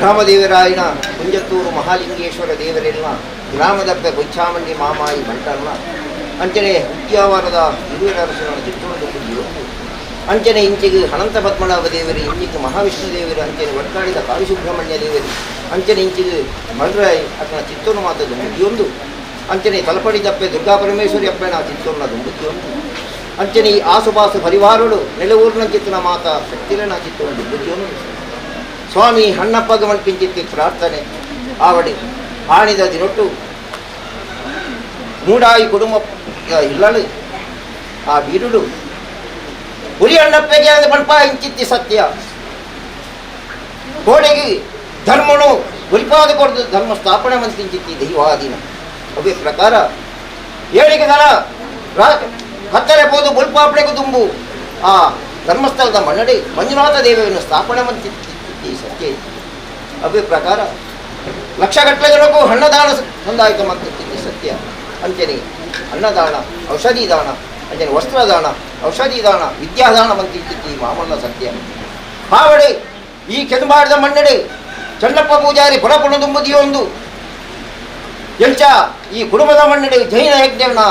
ರಾಮದೇವರಾಯನ ಕುಂಜತ್ತೂರು ಮಹಾಲಿಂಗೇಶ್ವರ ದೇವರೆಲ್ಲ ಗ್ರಾಮದಪ್ಪ ಕೊಚ್ಚಾಮಂಡಿ ಮಾಮಾಯಿ ಬಂಟಲ್ಲ ಅಂಚನೆ ಉದ್ಯಾವರದ ಹಿರಿಯರಸನ ಚಿತ್ರವನ್ನು ಕುಂದಿರು ಅಂಚನೆ ಇಂಚಿಗೆ ಅನಂತ ಪದ್ಮನಾಭ ದೇವರು ಇಂಚಿಗೆ ಮಹಾವಿಷ್ಣು ದೇವರು ಅಂಚನೆ ಒಟ್ಟಾಡಿದ ಕಾಳಿಸುಬ್ರಹ್ಮಣ್ಯ ದೇವರು ಅಂಚನೆ ಇಂಚಿಗೆ ಮಲ್ರಾಯ್ ಅತನ ಚಿತ್ತೂರು ಮಾತದ್ದು ಮುಗಿಯೊಂದು ಅಂಚನೆ ತಲಪಡಿ ತಪ್ಪೆ ದುರ್ಗಾ ಪರಮೇಶ್ವರಿ ಅಪ್ಪನ ಚಿತ್ತೂರಿನ ದುಂಬುತ್ತಿಯೊಂದು ಅಂಚನೆ ಈ ಆಸುಪಾಸು ಪರಿವಾರಗಳು ನೆಲವೂರಿನ ಚಿತ್ತನ ಮಾತ ಶಕ್ತಿರನ ಚಿತ್ತೊಂದು ಬುದ್ಧಿಯೊಂದು ಸ್ವಾಮಿ ಹಣ್ಣಪ್ಪಗ ಮನ್ಪಿಂಚಿತ್ತಿ ಪ್ರಾರ್ಥನೆ ಆವಡಿ ಆಣಿದ ದಿನೊಟ್ಟು ಮೂಡಾಯಿ ಕುಟುಂಬ ಇಲ್ಲಳು ಆ ಬೀರುಡು ಹುಲಿ ಅಣ್ಣಪ್ಪಗೆ ಮಣ್ಪ ಇಂಚಿತ್ತಿ ಸತ್ಯ ಗೋಡೆಗೆ ಧರ್ಮನು ಉಲ್ಪಾದ ಕೊಡದು ಧರ್ಮ ಸ್ಥಾಪನೆ ಮಂತಿಂಚಿತ್ತಿ ದೈವಾಧೀನ ಅವೇ ಪ್ರಕಾರ ಏಳಿಗೆ ದರ ಹತ್ತರೆ ಹೋದು ಬುಲ್ಪಾಪಣೆಗೂ ತುಂಬು ಆ ಧರ್ಮಸ್ಥಳದ ಮನ್ನಡೆ ಮಂಜುನಾಥ ದೇವಿಯನ್ನು ಸ್ಥಾಪನೆ ಮಂತಿತ್ತಿ ಸತ್ಯ ಅವೇ ಪ್ರಕಾರ ಲಕ್ಷಗಟ್ಟಲೆ ಜನಕ್ಕೂ ಹಣ್ಣದಾನ ಸಂದಾಯಿತ ಮಂತಿತ್ತಿ ಸತ್ಯ ಅಂಚನೆ ಅನ್ನದಾನ ಔಷಧಿ ದಾನ ಅಂಚನೆ ವಸ್ತ್ರದಾನ ಔಷಧಿ ದಾನ ವಿದ್ಯಾದಾನ ಮಂತಿತ್ತಿ ಮಾಮಲ್ಲ ಸತ್ಯ ಹಾವಡೆ ಈ ಕೆಂಬಾಡದ ಮಣ್ಣೆಡೆ ಚನ್ನಪ್ಪ ಪೂಜಾರಿ ಪುರಪುಣ ತುಂಬುದಿಯೊಂದು ಎಂಚ ಈ ಕುಟುಂಬದ ಮಣ್ಣೆಡೆ ಜೈನ ಯಜ್ಞನ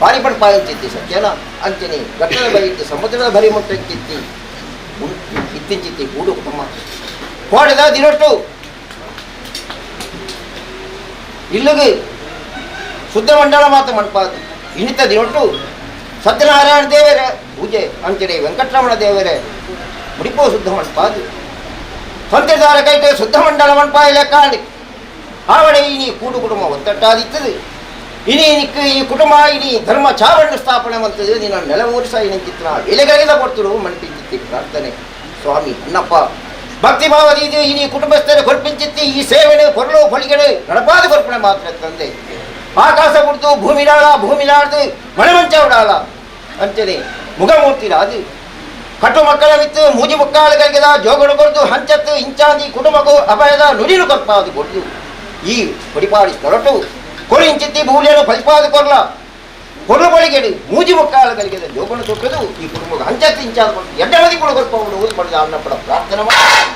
ಪಾರಿಪಣ ಪಾಯಿಸಿತ್ತಿ ಸತ್ಯನ ಅಂಚನೆ ಘಟ್ಟದ ಬೈತಿ ಸಮುದ್ರದ ಬರಿ ಮುಟ್ಟಿತ್ತಿ ಇತ್ತಿಂಚಿತ್ತಿ ಕೂಡು ಕುಟುಂಬ ಕೋಡೆದ ದಿನೊಟ್ಟು ಇಲ್ಲಿಗೆ ಶುದ್ಧ ಮಂಡಲ ಮಾತು ಮಣ್ಪಾದು ಇನಿತ ದಿನೊಟ್ಟು ಸತ್ಯನಾರಾಯಣ ದೇವರೇ ಪೂಜೆ ಅಂಚನೆ ವೆಂಕಟರಮಣ ದೇವರೇ ಮುಡಿಪೋ ಶುದ್ಧ ಮಣ್ಪಾದು ಸಂತೆದಾರ ಕೈಟೆ ಶುದ್ಧ ಮಂಡಲ ಮಣ್ಪಾಯಿ ಲೆಕ್ಕಾಡಿ ಆವಡೆ ಇನಿ ಕೂಡು ಕುಟುಂಬ ಒತ್ತಟ್ಟಾದಿತ್ತದು ಇನಿ ಈ ಕುಟುಂಬ ಇನಿ ಧರ್ಮ ಚಾವಣ್ಣ ಸ್ಥಾಪನೆ ಮಾಡ್ತದೆ ನಿನ್ನ ನೆಲವೂರಿಸ ಇನ ಚಿತ್ರ ಎಲೆಗಳಿಂದ ಕೊಡ್ತರು ಮಣ್ಪಿಂಚಿತ್ತಿ ಪ್ರಾರ್ಥನೆ ಸ್ವಾಮಿ ಅಣ್ಣಪ್ಪ ಭಕ್ತಿ ಭಾವದಿ ಇನಿ ಕುಟುಂಬಸ್ಥರ ಕೊರ್ಪಿಂಚಿತ್ತಿ ಈ ಸೇವೆನೆ ಕೊರಲು ಹೊಲಿಗೆಡೆ ನಡಪಾದ ಕೊರ್ಪಣೆ ಮಾತ್ರ ತಂದೆ ಆಕಾಶ ಕುಡ್ತು ಭೂಮಿಲಾಡ್ದು ಮಳೆ ಮಂಚ ಉಡಾಲ ಅಂಚನೆ ಮುಖಮೂರ್ತಿ ರಾದು ಕಟ್ಟು ಮಕ್ಕಳ ವಿತ್ತು ಮೂಜಿ ಮುಕ್ಕಾಳುಗಳಿಗೆ ಜೋಗಡು ಕೊಡ್ದು ಹಂಚತ್ತು ಇಂಚಾಂದಿ ಕುಟುಂಬಕ್ಕೂ ಅಭಯದ ನುಡಿಲು ಕೊರ್ಪಾದು ಕೊಡ್ದು ಈ ಪಡಿಪಾಡಿ ಹೊರಟು ಕೊರಿಂಚಿತ್ತಿ ಭೂಲಿಯನ್ನು ಫಲಿಪಾದ ಕೊರ್ಲ ಕೊರ್ಲು ಬಳಿಗೆಡು ಮೂಜಿ ಮುಕ್ಕಾಳುಗಳಿಗೆ ಜೋಗಡು ತೊಟ್ಟದು ಈ ಕುಟುಂಬಕ್ಕೆ ಹಂಚತ್ತು ಇಂಚಾದ ಕೊಟ್ಟು ಎಡ್ಡವದಿ ಕೂಡ ಕೊರ್ಪವನ್ನು ಊರು ಪಡೆದ ಅನ್ನಪಡ ಪ್ರಾರ್ಥನೆ ಮಾಡಿ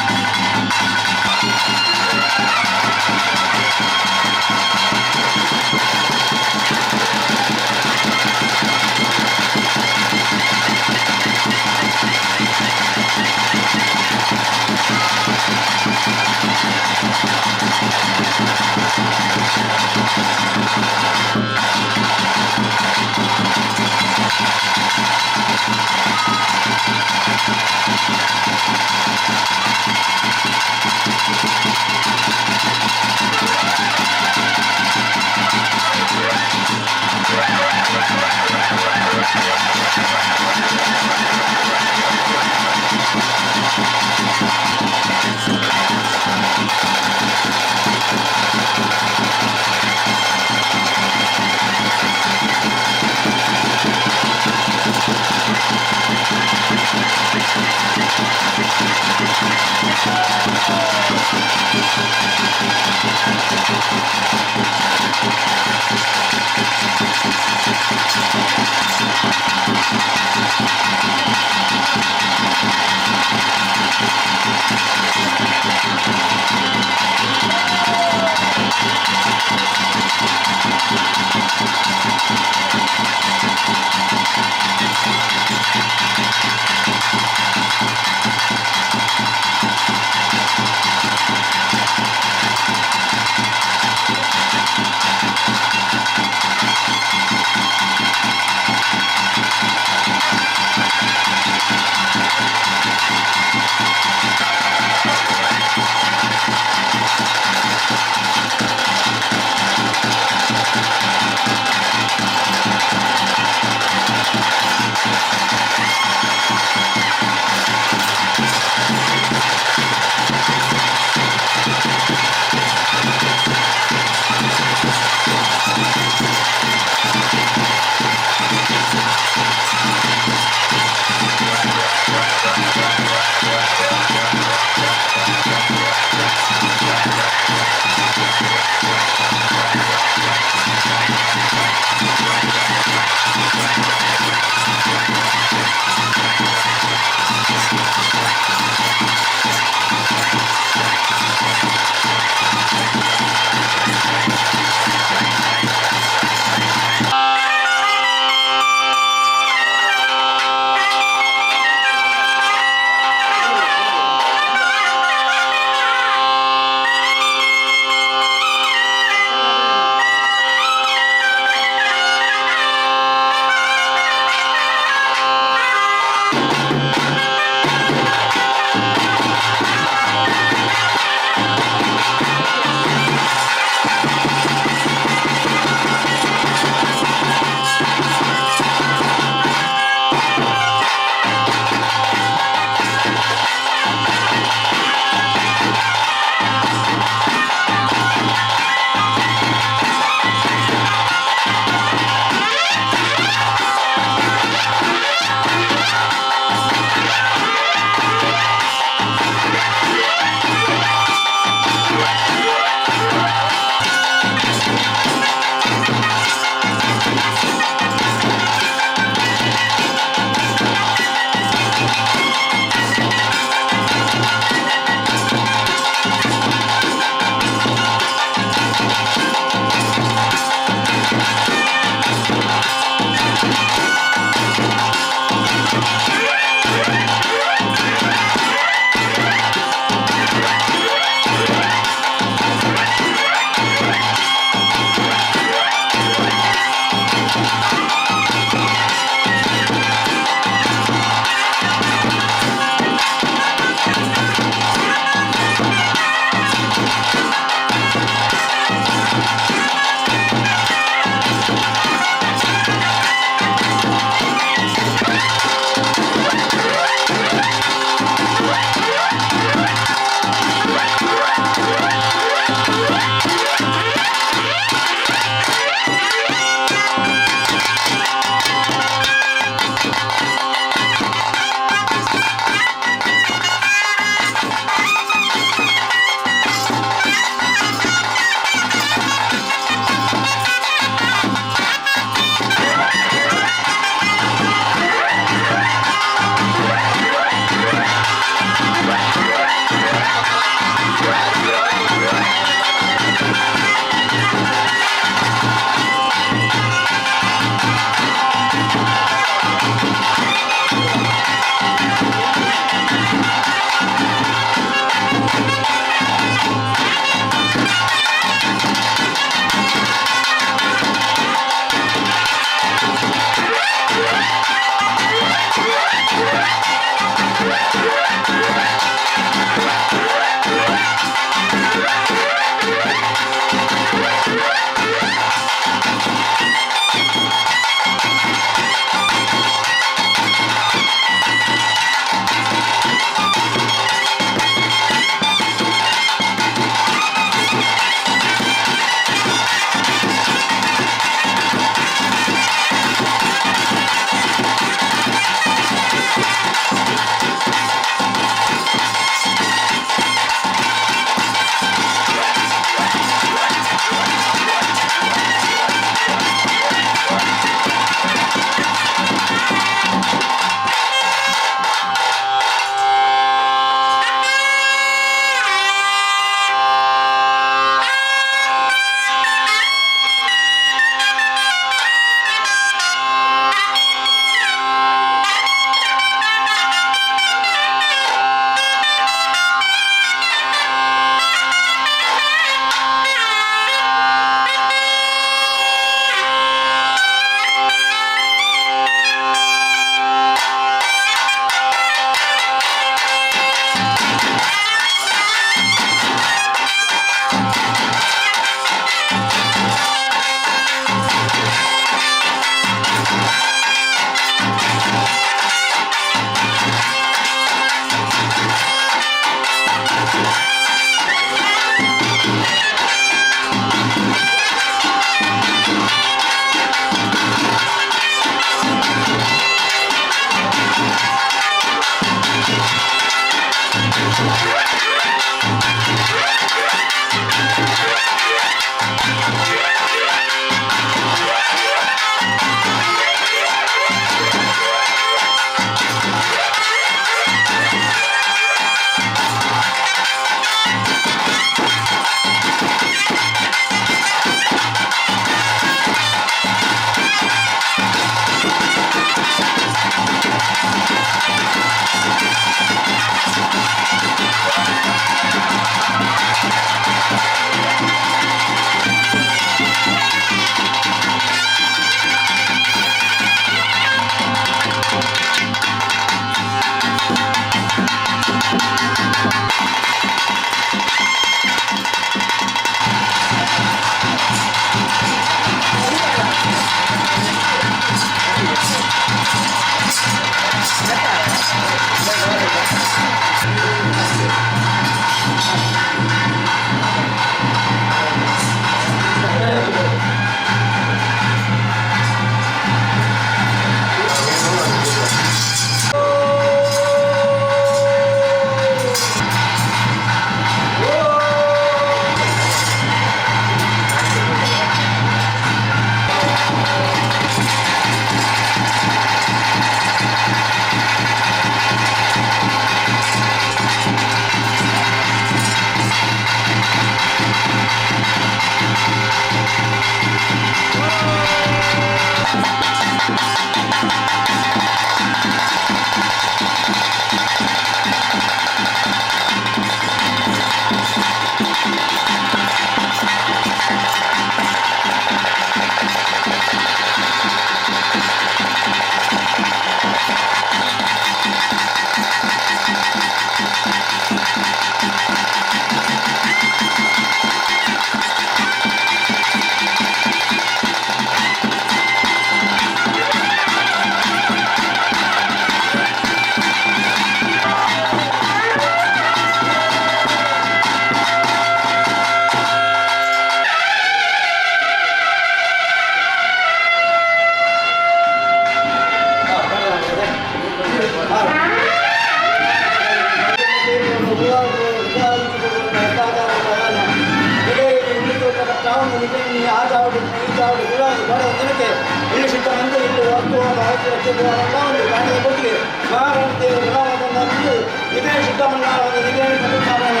ಇದೇ ಶುದ್ಧ ಮಂಡಲವನ್ನು ಇದೇ ಪ್ರತಿಷ್ಠಾಪನೆ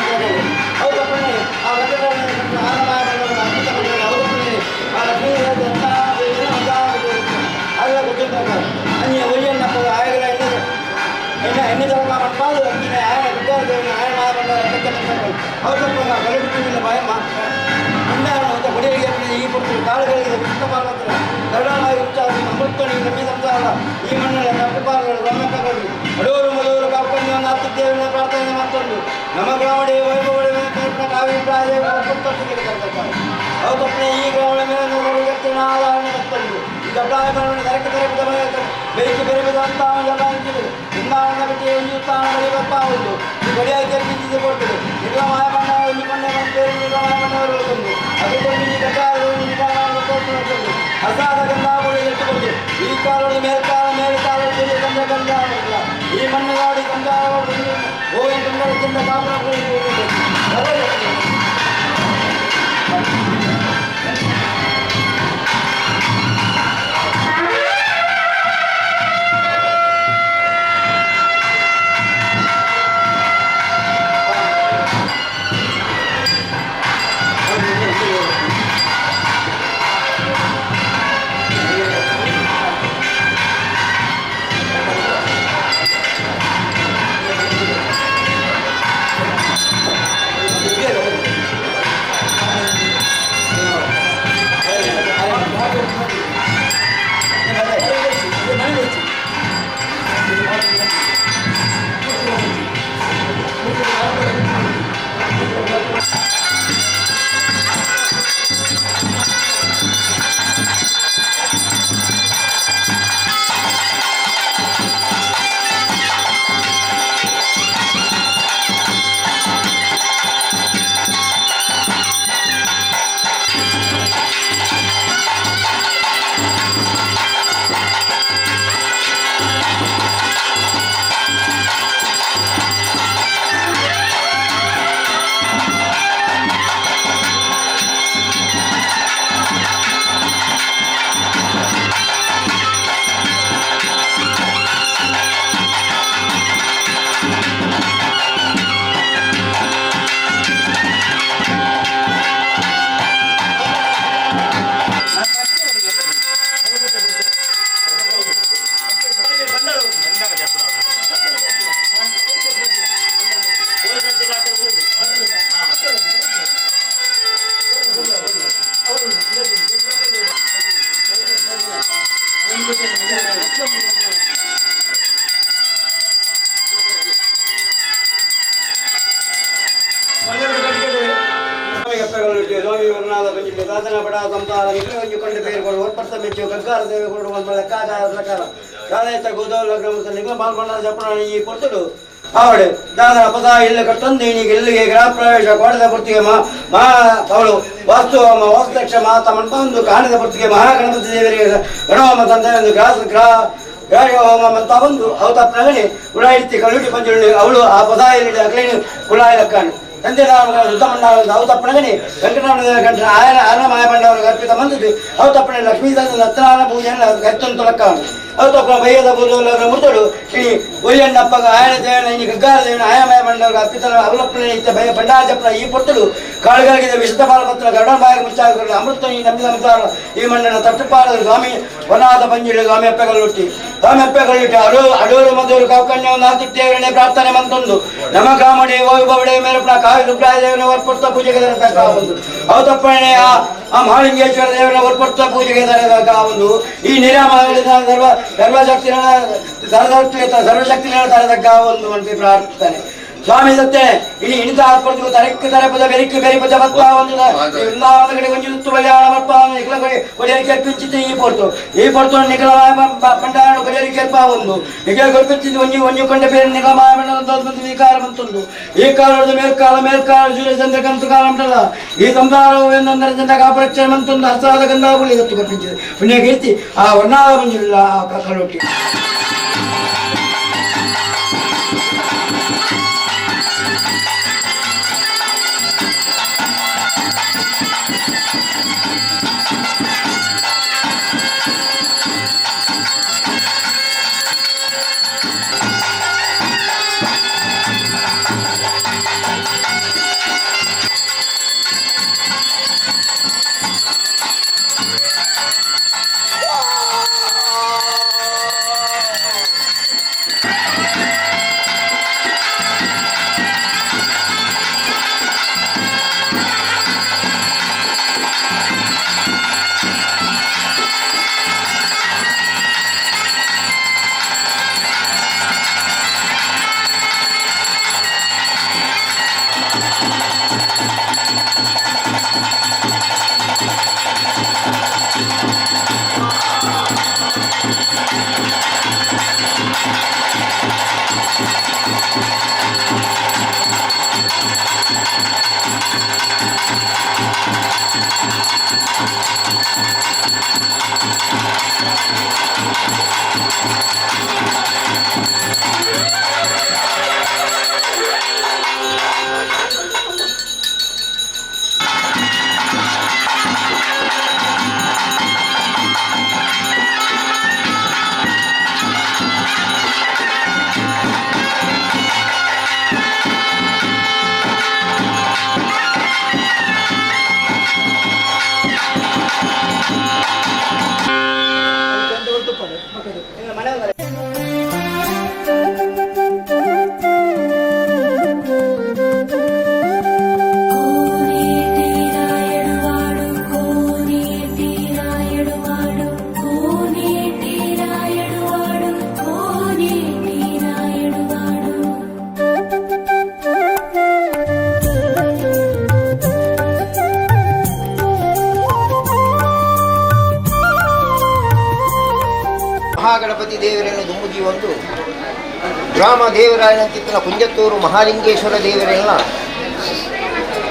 ಹೌದು ಆ ಅದರ ಗೊತ್ತಿದ್ದಾಗ ಅನ್ಯ ಒಯ್ಯನ್ನಪ್ಪ ಆಯಗಳ ಎಣ್ಣೆ ತಗೊಂಡ ಮಾಡ್ಬಾರ್ದು ಅಂದಿನ ಆಯ ವಿದ್ಯಾರ್ಥಿಗಳನ್ನ ಆಯ ಮಾಡಬಲ್ಲ ಹೌದಪ್ಪ ಕಲಿಬಿಟ್ಟಿಲ್ಲ ಭಯಮ್ಮ ಅಂದಾರಣ ಹೊಡೆಯಲಿಗೆ ಈ ಕೊಡ್ತೀವಿ ಕಾಳುಗಳಿಗೆ ವಿಷ್ಣು ಪಾರ್ವತರ ಕರುಣಾಗಿ ಉಚ್ಚಾರ ಅಮೃತನಿ ನಮ್ಮಿ ಸಂಸಾರ ಈ ಮಣ್ಣಲ್ಲಿ ತಪ್ಪುಪಾಲಗಳು ಗಮನಕ್ಕಾಗಲಿ ಅಡೋರು ಮೊದಲು ಕಾಪನ್ಯವನ್ನು ಹತ್ತಿದ್ದೇವೆ ಪ್ರಾರ್ಥನೆ ಮತ್ತೊಂದು ನಮ್ಮ ಗ್ರಾಮಡಿ ವೈಭವಳಿ ಕಾವ್ಯಪ್ರಾಯ ಹೌದಪ್ಪ ಈ ಗ್ರಾಮದ ಮೇಲೆ ನೋಡುವ ವ್ಯಕ್ತಿನ ಆಧಾರಣೆ ಮತ್ತೊಂದು ದೊಡ್ಡಾಯಗಳನ್ನು ದರಕ್ಕೆ ದರಕ್ಕೆ ಬೆಳಗ್ಗೆ ಬೆರೆಬದಂತ ಎಲ್ಲ ಅಂತಿದೆ ಇಂದಾವಣ ಬಿಟ್ಟು ಎಂಜುತ್ತಾನ ಬಳಿಬಪ್ಪ ಹೌದು ಈ ಗಡಿಯಾಗಿ ತೆರಗಿದ್ದು ಕೊಡ್ತದೆ ನಿರ್ಗಮಾಯ ಬಣ್ಣ ಒಂದು ಬಣ್ಣ ಬೇರೆ ನಿರ್ಗಮಾಯ ಬಣ್ಣವರು ಬಂದು ಅದಕ್ಕೊಂದು ಈ ಗಡ್ಡ ಅಸಾದ ಗಂಧಾಗಳು ಎತ್ತುಕೊಂಡು ಈ ಕಾಲೋಡಿ ಮೇಲ್ಕಾಲ ಗಂಧ ಈ ಮಣ್ಣಗಾಡಿ ಗಂಧ ಹೋಗಿ ಗಂಧದಿಂದ ಕಾಪುರ ಸಾಧನ ಬಡ ಸಂಸಾರ ಕೊಂಡ ಬೇರುಗಳು ಒಪ್ಪರ್ತ ಮೆಚ್ಚು ಗಗ್ಗಾರ ದೇವೆಗಳು ಲೆಕ್ಕಾಚಾರ ಪ್ರಕಾರ ಕಾಲೇತ ಗೋದೌಲ ಗ್ರಾಮದ ನಿಗಮ ಪಾಲ್ಗೊಂಡ ಜಪಣ ಈ ಕೊಟ್ಟರು ಅವಳು ದಾದರ ಪದ ಇಲ್ಲ ಕಟ್ಟೊಂದು ಇಲ್ಲಿಗೆ ಗೃಹ ಪ್ರವೇಶ ಕೋಟದ ಪೂರ್ತಿಗೆ ಮಹಾ ಅವಳು ವಾಸ್ತುದಕ್ಷ ಮಾತಾ ಮಂಟ ಒಂದು ಕಾಣದ ಪೂರ್ತಿಗೆ ಮಹಾಗಣಪತಿ ದೇವರಿಗೆ ಗಣಹೋಮ ತಂದೆ ಒಂದು ಗ್ರಾಹ ಹೋಮ ಅಂತ ಒಂದು ಅವತ ಪ್ರಗಣಿ ಕುಳಾಯಿತಿ ಕಳುಟಿ ಪಂಜುಳಿ ಅವಳು ಆ ಪದ ಇಲ್ಲಿ ಅಗ್ಲೇನು ಕುಳಾಯಿ ಲಕ್ಕಾಣಿ ತಂದೆ ರುದ್ರಮಂಡ ಅವತಪ್ಪಣಗನಿ ವೆಂಕಟರಮಣ ಗಂಟನ ಆಯನ ಅರ್ಣಮಾಯ ಬಂಡವರು ಅರ್ಪಿತ ಬಂದಿದ್ದು ಅವತಪ್ಪಣೆ ಲಕ್ಷ್ಮೀದಾಸ ರತ್ನಾನ ಪೂಜೆಯನ್ನು ಕತ್ತೊಂದು ಲಕ್ಕಾಣು ಅವತಪ್ಪಣ ಬಯ್ಯದ ಪೂಜೆ ಮುರ್ತಳು ಇಣಿ ಒಯ್ಯಣ್ಣಪ್ಪಗ ಆಯನ ದೇವನ ಇನಿ ಗಗ್ಗಾರ ದೇವನ ಆಯಮಯ ಬಂಡವರು ಅರ್ಪಿತ ಅವಲಪ್ಪಣೆ ನಿತ್ಯ ಭಯ ಭಂಡಾಚಪ್ಪಣ ಈ ಪೊರ್ತಳು ಕಾಳುಗಳಿಗೆ ವಿಶುದ್ಧ ಪಾಲಪತ್ರ ಗರುಡಮಾಯ ಮುಚ್ಚಾಗ ಅಮೃತ ಈ ನಂಬಿದ ಮುತ್ತಾರ ಈ ಮಣ್ಣನ ತಟ್ಟುಪಾದ ಸ್ವಾಮಿ ವನಾದ ಪಂಜಿಳಿ ಸ್ವಾಮಿ ಅಪ್ಪೆಗಲ್ಲುಟ್ಟಿ ಅಡೂರು ಮಧುರು ಕಾಕನ್ಯವನ್ನು ಆತಿಥ್ಯಗಳನ್ನೇ ಪ್ರಾರ್ಥನೆ ಮಂತೊಂದು ನಮ ಕಾಮಡಿ ವೈಭವಡೆ ಮೇಲಪ್ಪಣ ಕಾವಿ ರುದ್ರಾಯ ದೇವನ ವರ್ಪಡ್ತ ಪೂಜೆಗೆ ಒಂದು ಅವತಪ್ಪಣೆ ಆ ಮಹಾಲಿಂಗೇಶ್ವರ ದೇವನ ವರ್ಪಡ್ತ ಪೂಜೆಗೆ ಒಂದು ಈ ನಿರಾಮ ಸರ್ವಶಕ್ತಿ ತರದಕ್ಕ ಒಂದು ಮಂತ್ರಿ ಪ್ರಾರ್ಥನೆ ಸ್ವಾಮಿ ಸತ್ತೆ ಇನಿ ಇಣಿತ ಆತ್ಪಡ್ತು ತರಕ್ಕೆ ತರಪದ ಬೆರಿಕ್ಕೆ ಬೆರಿಪದ ಬತ್ತ ಒಂದು ಕಡೆ ಒಂಜಿ ತುತ್ತು ಬಲ್ಯಾಣ ಮಪ್ಪ ನಿಖಲ ಕೊಡಿಯರಿಗೆ ಅರ್ಪಿಂಚಿತ್ತು ಈ ಪೊರ್ತು ನಿಖಲ ಬಂಡಾಣ ಕೊಡಿಯರಿಗೆ ಅರ್ಪ ಒಂದು ನಿಖಲ ಕೊರ್ಪಿಂಚಿದ್ದು ಒಂಜಿ ಕೊಂಡ ಬೇರೆ ನಿಖಲ ಮಾಯಮಂಡ ವಿಕಾರ ಬಂತೊಂದು ಈ ಕಾಲದ ಮೇಲ್ಕಾಲ ಸೂರ್ಯ ಚಂದ್ರ ಕಂತು ಕಾಲ ಉಂಟಲ್ಲ ಈ ಸಂಸಾರವು ಎಂದೊಂದರ ಜನ ಕಾಪರಕ್ಷಣೆ ಮಂತೊಂದು ಹಸಾದ ಗಂಧಾಗುಳಿ ಗತ್ತು ಕರ್ಪಿಂಚಿದೆ ಪುಣ್ಯ ಕೀರ್ತಿ ಆ ವರ್ಣಾದ ಬಂಜಿಲ್ಲ ಆ ಕಲೊಟ್ಟಿ ನಿಮ್ಮ ಮನೆಯವರ ಮಹಾಗಣಪತಿ ದೇವರನ್ನು ದುಂಬುದಿ ಒಂದು ಗ್ರಾಮ ದೇವರಾಯನಂತಿತ್ತನ ಕುಂಜತ್ತೂರು ಮಹಾಲಿಂಗೇಶ್ವರ ದೇವರೆಲ್ಲ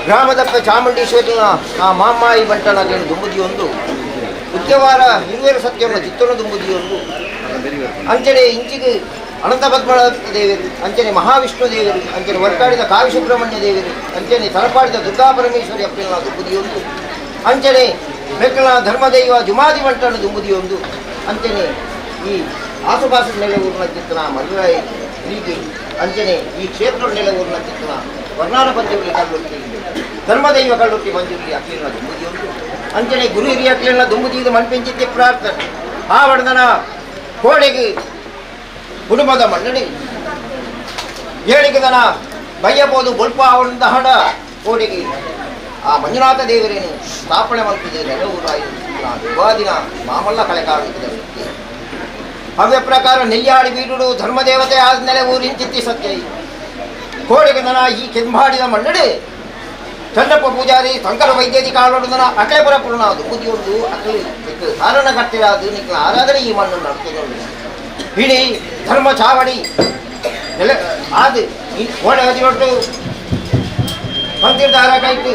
ಗ್ರಾಮದಪ್ಪ ಚಾಮುಂಡೇಶ್ವರಿನ ಆ ಮಾಮಾಯಿ ಬಂಟನನ್ನು ದುಂಬುದಿ ಒಂದು ಉದ್ಯವಾರ ಹಿರುವೆರ ಸತ್ಯವನ್ನು ಚಿತ್ತನ ದುಂಬುದಿ ಒಂದು ಅಂಚನೆ ಇಂಚಿಗೆ ಅನಂತ ಪದ್ಮನಾಭ ದೇವರು ಅಂಚನೆ ಮಹಾವಿಷ್ಣು ದೇವರು ಅಂಚನೆ ವರ್ಕಾಡಿದ ಕಾವಿ ಸುಬ್ರಹ್ಮಣ್ಯ ದೇವರು ಅಂಚನೆ ತಲಪಾಡಿದ ದುರ್ಗಾ ಪರಮೇಶ್ವರಿ ಅಪ್ಪನ ದುಂಬುದಿ ಒಂದು ಅಂಚನೆ ಬೆಕ್ಕಲ ಧರ್ಮದೈವ ಜುಮಾದಿ ಬಂಟನ ದುಂಬುದಿ ಒಂದು ಅಂಚನೆ ಈ ಆಸುಪಾಸಿನ ನೆಲೆ ಊರಿನ ಚಿತ್ತನ ಮದುರಾಯಿ ಪ್ರೀತಿ ಅಂಚನೆ ಈ ಕ್ಷೇತ್ರ ನೆಲೆ ಊರಿನ ಚಿತ್ತನ ವರ್ಣಾನ ಪಂಚಮಿ ಕಲ್ಲುಟ್ಟಿ ಧರ್ಮದೈವ ಕಲ್ಲುಟ್ಟಿ ಮಂಜುರಿ ಅಕ್ಲಿನ ದುಂಬುದಿ ಒಂದು ಅಂಚನೆ ಗುರು ಹಿರಿಯ ಅಕ್ಲಿನ ದುಂಬುದಿದು ಮಣ್ಪೆಂಚಿತ್ತಿ ಪ್ರಾರ್ಥನೆ ಆ ವರ್ಧನ ಕೋಡೆಗೆ ಕುಟುಂಬದ ಮನ್ನಣೆ ಏಳಿಗೆದನ ಬಯ್ಯಬಹುದು ಬೊಲ್ಪ ಅವನಿಂದ ಹಣ ಕೋಡೆಗೆ ಆ ಮಂಜುನಾಥ ದೇವರೇನು ಸ್ಥಾಪನೆ ಮಾಡ್ತಿದೆ ನೆಲೆ ಊರಾಯಿ ಯುಗಾದಿನ ಮಾಮಲ್ಲ ಕಳೆಕಾಗುತ್ತದೆ ಹವ್ಯ ಪ್ರಕಾರ ನೆಲ್ಯಾಡಿ ಬೀಡುಡು ಧರ್ಮದೇವತೆ ಆದ್ಮೇಲೆ ಊರಿಂಚಿತ್ತಿ ಸತ್ಯ ಕೋಡೆಗೆ ದನ ಈ ಕೆಂಬಾಡಿದ ಮನ್ನಡೆ ಚನ್ನಪ್ಪ ಪೂಜಾರಿ ಶಂಕರ ವೈದ್ಯದಿ ಕಾಲೋಡದನ ಅಕಲೇಪುರ ಪೂರ್ಣ ದುಂಬುದಿ ಒಂದು ಅಕಲಿ ಕಾರಣ ಕಟ್ಟಿರಾದು ನಿಕ್ಕ ಆರಾಧನೆ ಈ ಮಣ್ಣು ನಡ್ಕೊಂಡು ಇಡೀ ಧರ್ಮ ಚಾವಡಿ ನೆಲೆ ಆದು ಈ ಕೋಡೆ ಹದಿನೊಟ್ಟು ಮಂದಿರದ ಆರಾಕಾಯ್ತು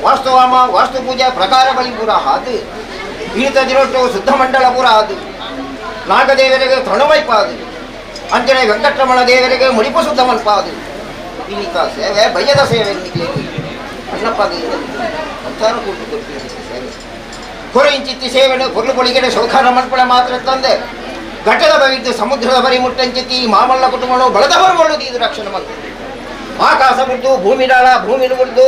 ವಾಸ್ತುವಾಮ ವಾಸ್ತು ಪೂಜೆ ಪ್ರಕಾರ ಬಲಿಪುರ ಅದು ಈತದಿರೊಟ್ಟು ಶುದ್ಧ ಮಂಡಲ ಪುರ ಅದು ನಾಗದೇವರಿಗೆ ತೃಣವೈಪಾದು ಅಂಜನೆ ವೆಂಕಟರಮಣ ದೇವರಿಗೆ ಮುಡಿಪು ಶುದ್ಧ ಮಲ್ಪ ಅದು ಇನ್ನಿತ ಸೇವೆ ಭಯದ ಸೇವೆ ಅಣ್ಣಪ್ಪ ಸಂಸಾರ ಕೂಟು ಕೊಡ್ತೀನಿ ಸೇವೆ ಕೊರೆಂಚಿತ್ತಿ ಸೇವೆನು ಕೊರ್ಲು ಕೊಳಿಗೆಡೆ ಶೋಖಾರ ಮಣ್ಪಳೆ ಮಾತ್ರ ತಂದೆ ಘಟ್ಟದ ಬವಿದ್ದು ಸಮುದ್ರದ ಬರಿ ಮುಟ್ಟಂಚಿತ್ತಿ ಮಾಮಲ್ಲ ಕುಟುಂಬನು ಬಳದವರು ಒಳ್ಳುದು ಇದು ರಕ್ಷಣೆ ಮಂತ್ರ ಆಕಾಶ ಮುಡ್ದು ಭೂಮಿ ಡಾಳ ಭೂಮಿನ ಮುಡ್ದು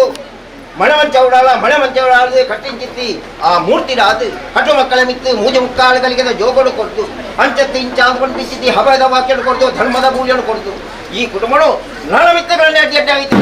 ಮಳೆ ಮಂಚವಡಾಳದು ಕಟ್ಟಿಂಚಿತ್ತಿ ಆ ಮೂರ್ತಿ ರಾದು ಕಟ್ಟು ಮಕ್ಕಳ ಮಿತ್ತು ಮೂಜ ಮುಕ್ಕಾಳುಗಳಿಗೆ ಜೋಗಡು ಕೊಡ್ತು ಅಂಚತ್ತಿ ಇಂಚಾಂದ್ಕೊಂಡು ಬಿಚ್ಚಿತ್ತಿ ಹಬದ ವಾಕ್ಯನು ಕೊಡ್ತು ಧರ್ಮದ ಪೂಜೆಯನ್ನು ಕೊಡ್ತು ಈ ಕುಟುಂಬನು ನಳಮಿತ್ತಗಳನ್ನೇ ಅಡ್ಡಾಗಿತ್ತು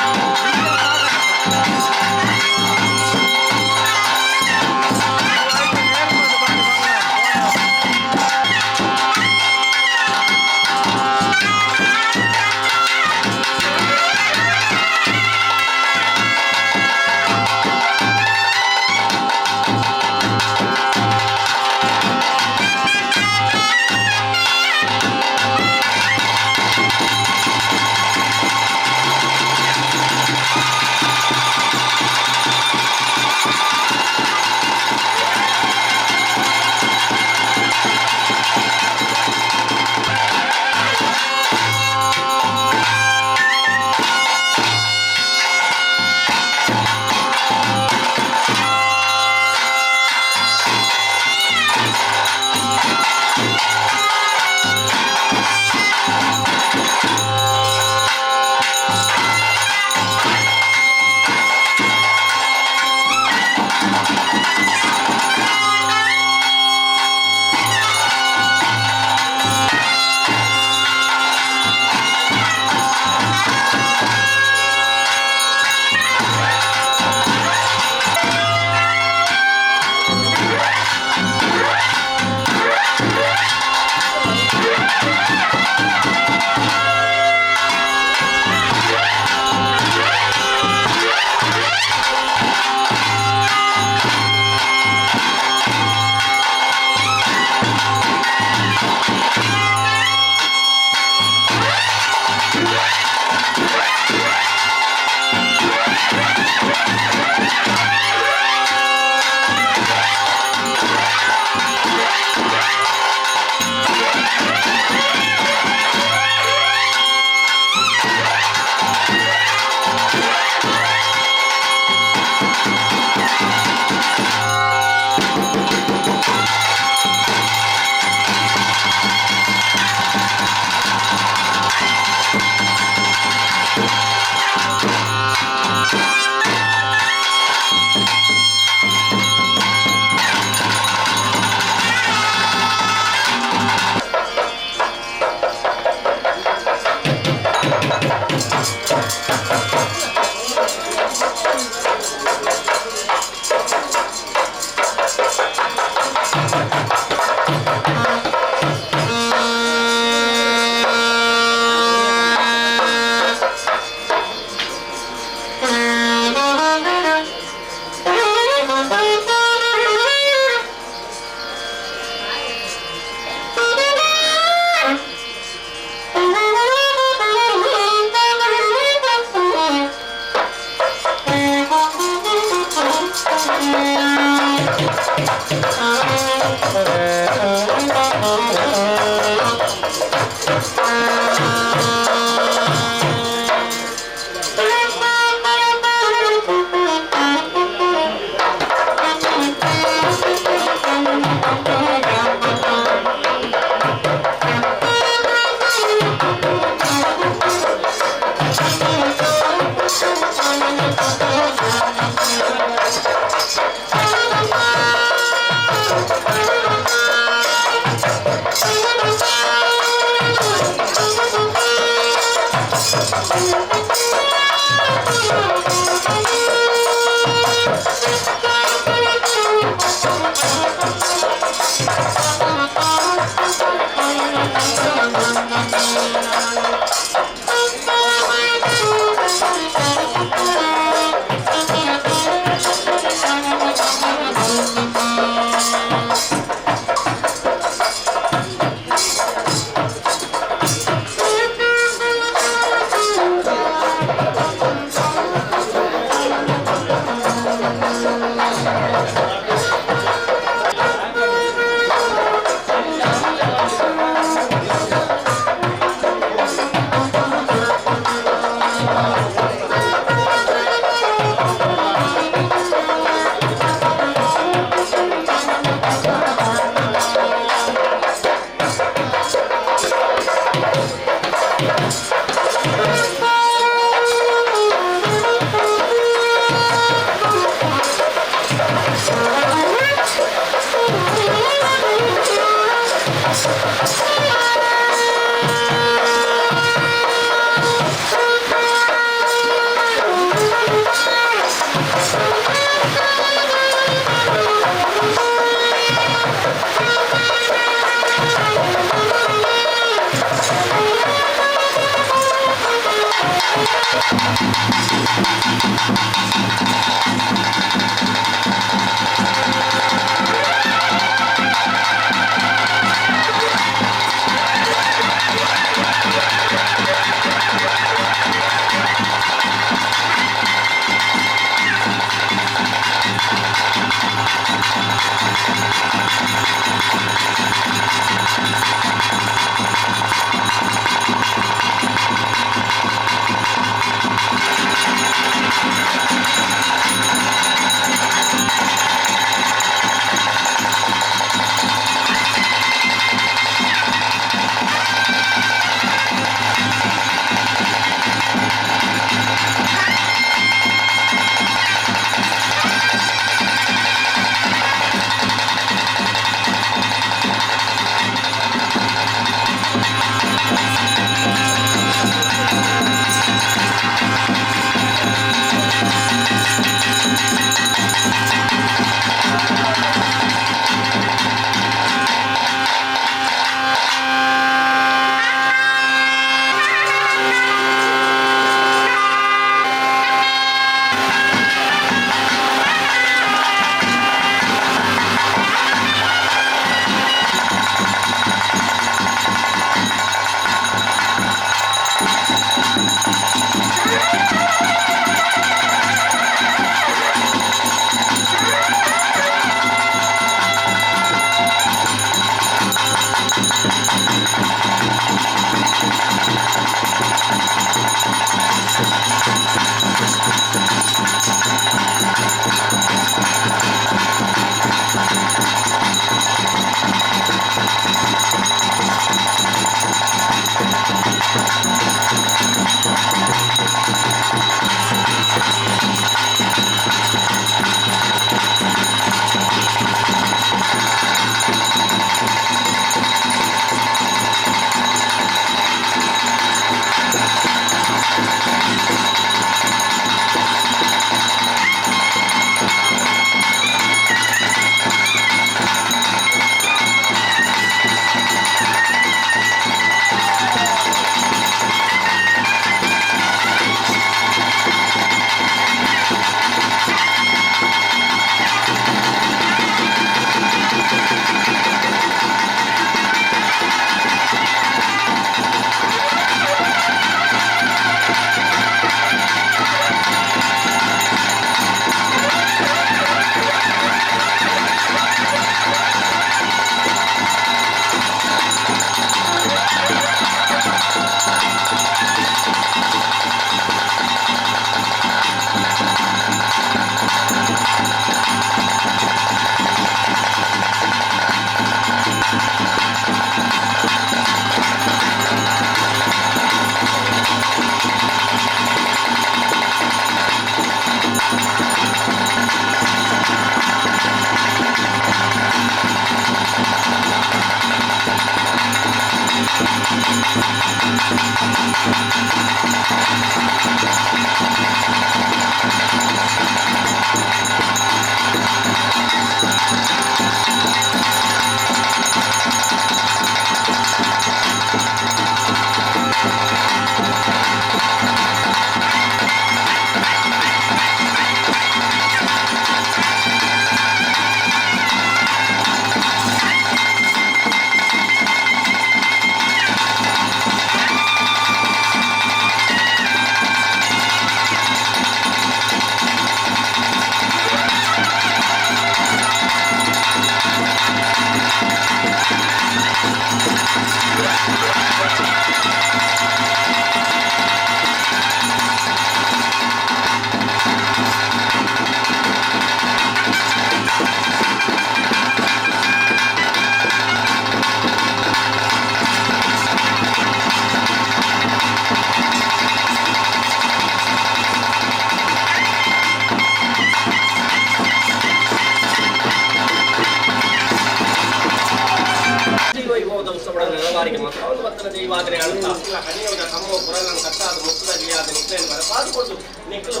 ನಿಕ್ಲ ಹಣಿಯುವುದ ತಮ್ಮ ಪುರಗಳನ್ನು ಕಟ್ಟಾದ ಮುತ್ತದ ಗಿಳಿಯಾದ ನಿಕ್ಲೆಯನ್ನು ಬರಪಾದುಕೊಂಡು ನಿಕ್ಲು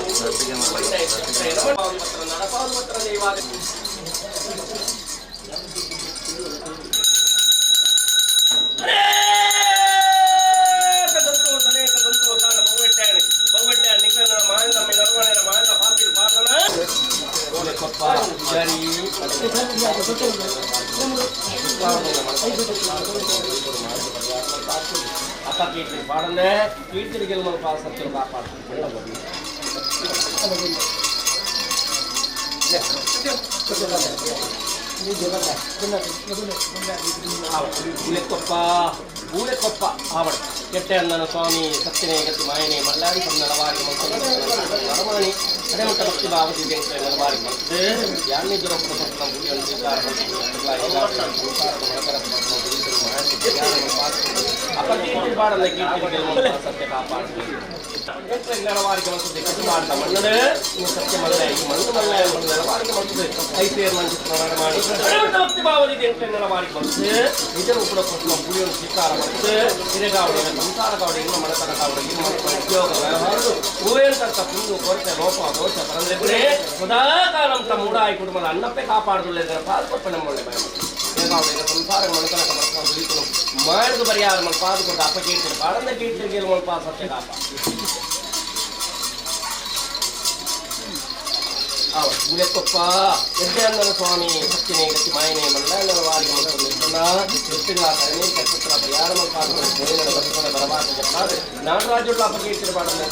ಪತ್ರ ನಡಪಾದು ಪತ್ರ ದೈವಾದ apa kiri padannya kiri gelmal pasar terbapak bulet koppa awad kettanana swami satyanegati mayane mallari pannalavari maramani ade mutta bhakti bhavati denke nalavari matte yanni durakku sattam buliyan sikar apa kiri padanne kiri gelmal satya kaapadu nalavari matte dekku maata mannade ini satya mallai mannu mallai nalavari matte aither manju pranamani ade mutta bhakti bhavati denke nalavari matte idaru upura sattam buliyan sikar ಇರಗಾವಡೆ ಸಂಸಾರಗಾವಡೆ ಇನ್ನು ಮನತನಗಾವಡೆ ಇನ್ನು ಉದ್ಯೋಗ ವ್ಯವಹಾರಗಳು ಊಯಂತ ಕುಂದು ಕೊರತೆ ಲೋಪ ದೋಷ ಬರಲಿದ್ರೆ ಸದಾಕಾಲಂ ಮೂಡಾಯಿ ಕುಟುಂಬದ ಅನ್ನಪ್ಪೆ ಕಾಪಾಡುವುದಿಲ್ಲ ಪಾಲ್ಕೊಪ್ಪನೆ ಮೊಳ್ಳೆ ಭಯ ಇರಗಾವಡೆ ಸಂಸಾರ ಮನತನಕ ಬರ್ಕೊಂಡು ದುಡಿತು ಮಾಡಿದು ಬರಿಯಾರ ಮಲ್ ಪಾದುಕೊಂಡು ಅಪ್ಪ ಕೀರ್ತಿರು ಕಾಡಂದ ಕೀರ್ತಿರಿಗೆ ಮಲ್ಪ ಸತ್ಯ ಕಾಪ ಗುಲೆಕೊಪ್ಪ ಯಜ್ಞಾನಂದ ಸ್ವಾಮಿ ಸತ್ಯನೇಗತಿ ಮಾಯನೆ ಮಂಡಲದ ವಾರಿಗೆ ಮತ್ತು ನಿರ್ಮಲ ಎತ್ತಿನ ಕಡಿಮೆ ಕಟ್ಟುತ್ತರ ಪರಿಹಾರ ಪಾಲ್ಗೊಂಡು ಗೋವಿನ ಬಸವನ ಬರಬಾರ ಜಪ್ಪಾದ್ರೆ ನಾಗರಾಜುಗಳ ಅಪಕೀರ್ತಿರ ಪಾಡನೆ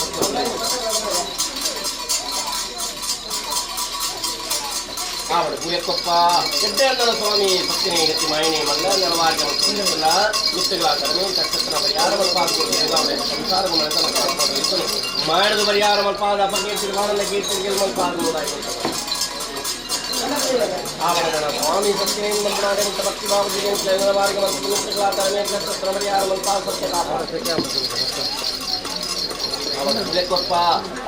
ಆವಡು ಗುಲೆಕೊಪ್ಪ ಯಜ್ಞಾನಂದ ಸ್ವಾಮಿ ಸತ್ಯನೇಗತಿ ಮಾಯನೆ ಮಂಡಲದ ವಾರಿಗೆ ಮತ್ತು ನಿರ್ಮಲ ಎತ್ತಿನ ಕಡಿಮೆ ಕಟ್ಟುತ್ತರ ಪರಿಹಾರ ಪಾಲ್ಗೊಂಡು ಸಂಸಾರ ಮನತನ ಪಾಲ್ಗೊಂಡು ಮಾಡಿದ ಪರಿಹಾರ ಮಲ್ಪಾದ ಅಪಕೀರ್ತಿರ ಪಾಡನೆ ಕೀರ್ತಿರಿಗೆ ಮಲ್ಪಾದ ಆವರಣ ಸ್ವಾಮಿ ಸತ್ಯನೇನ ಮಂತ್ರಾಡೆ ಮತ್ತು ಭಕ್ತಿ ಭಾವಜಿಗೆ ಜಯನವಾರಿಗೆ ಮತ್ತು ಪುಣ್ಯಗಳ ತರನೇ ಕಷ್ಟಮರಿಯಾರ ಮಲ್ಪಾ ಸತ್ಯ ಕಾಪಾಡ ಅವರ ಗುಲೆಕೊಪ್ಪ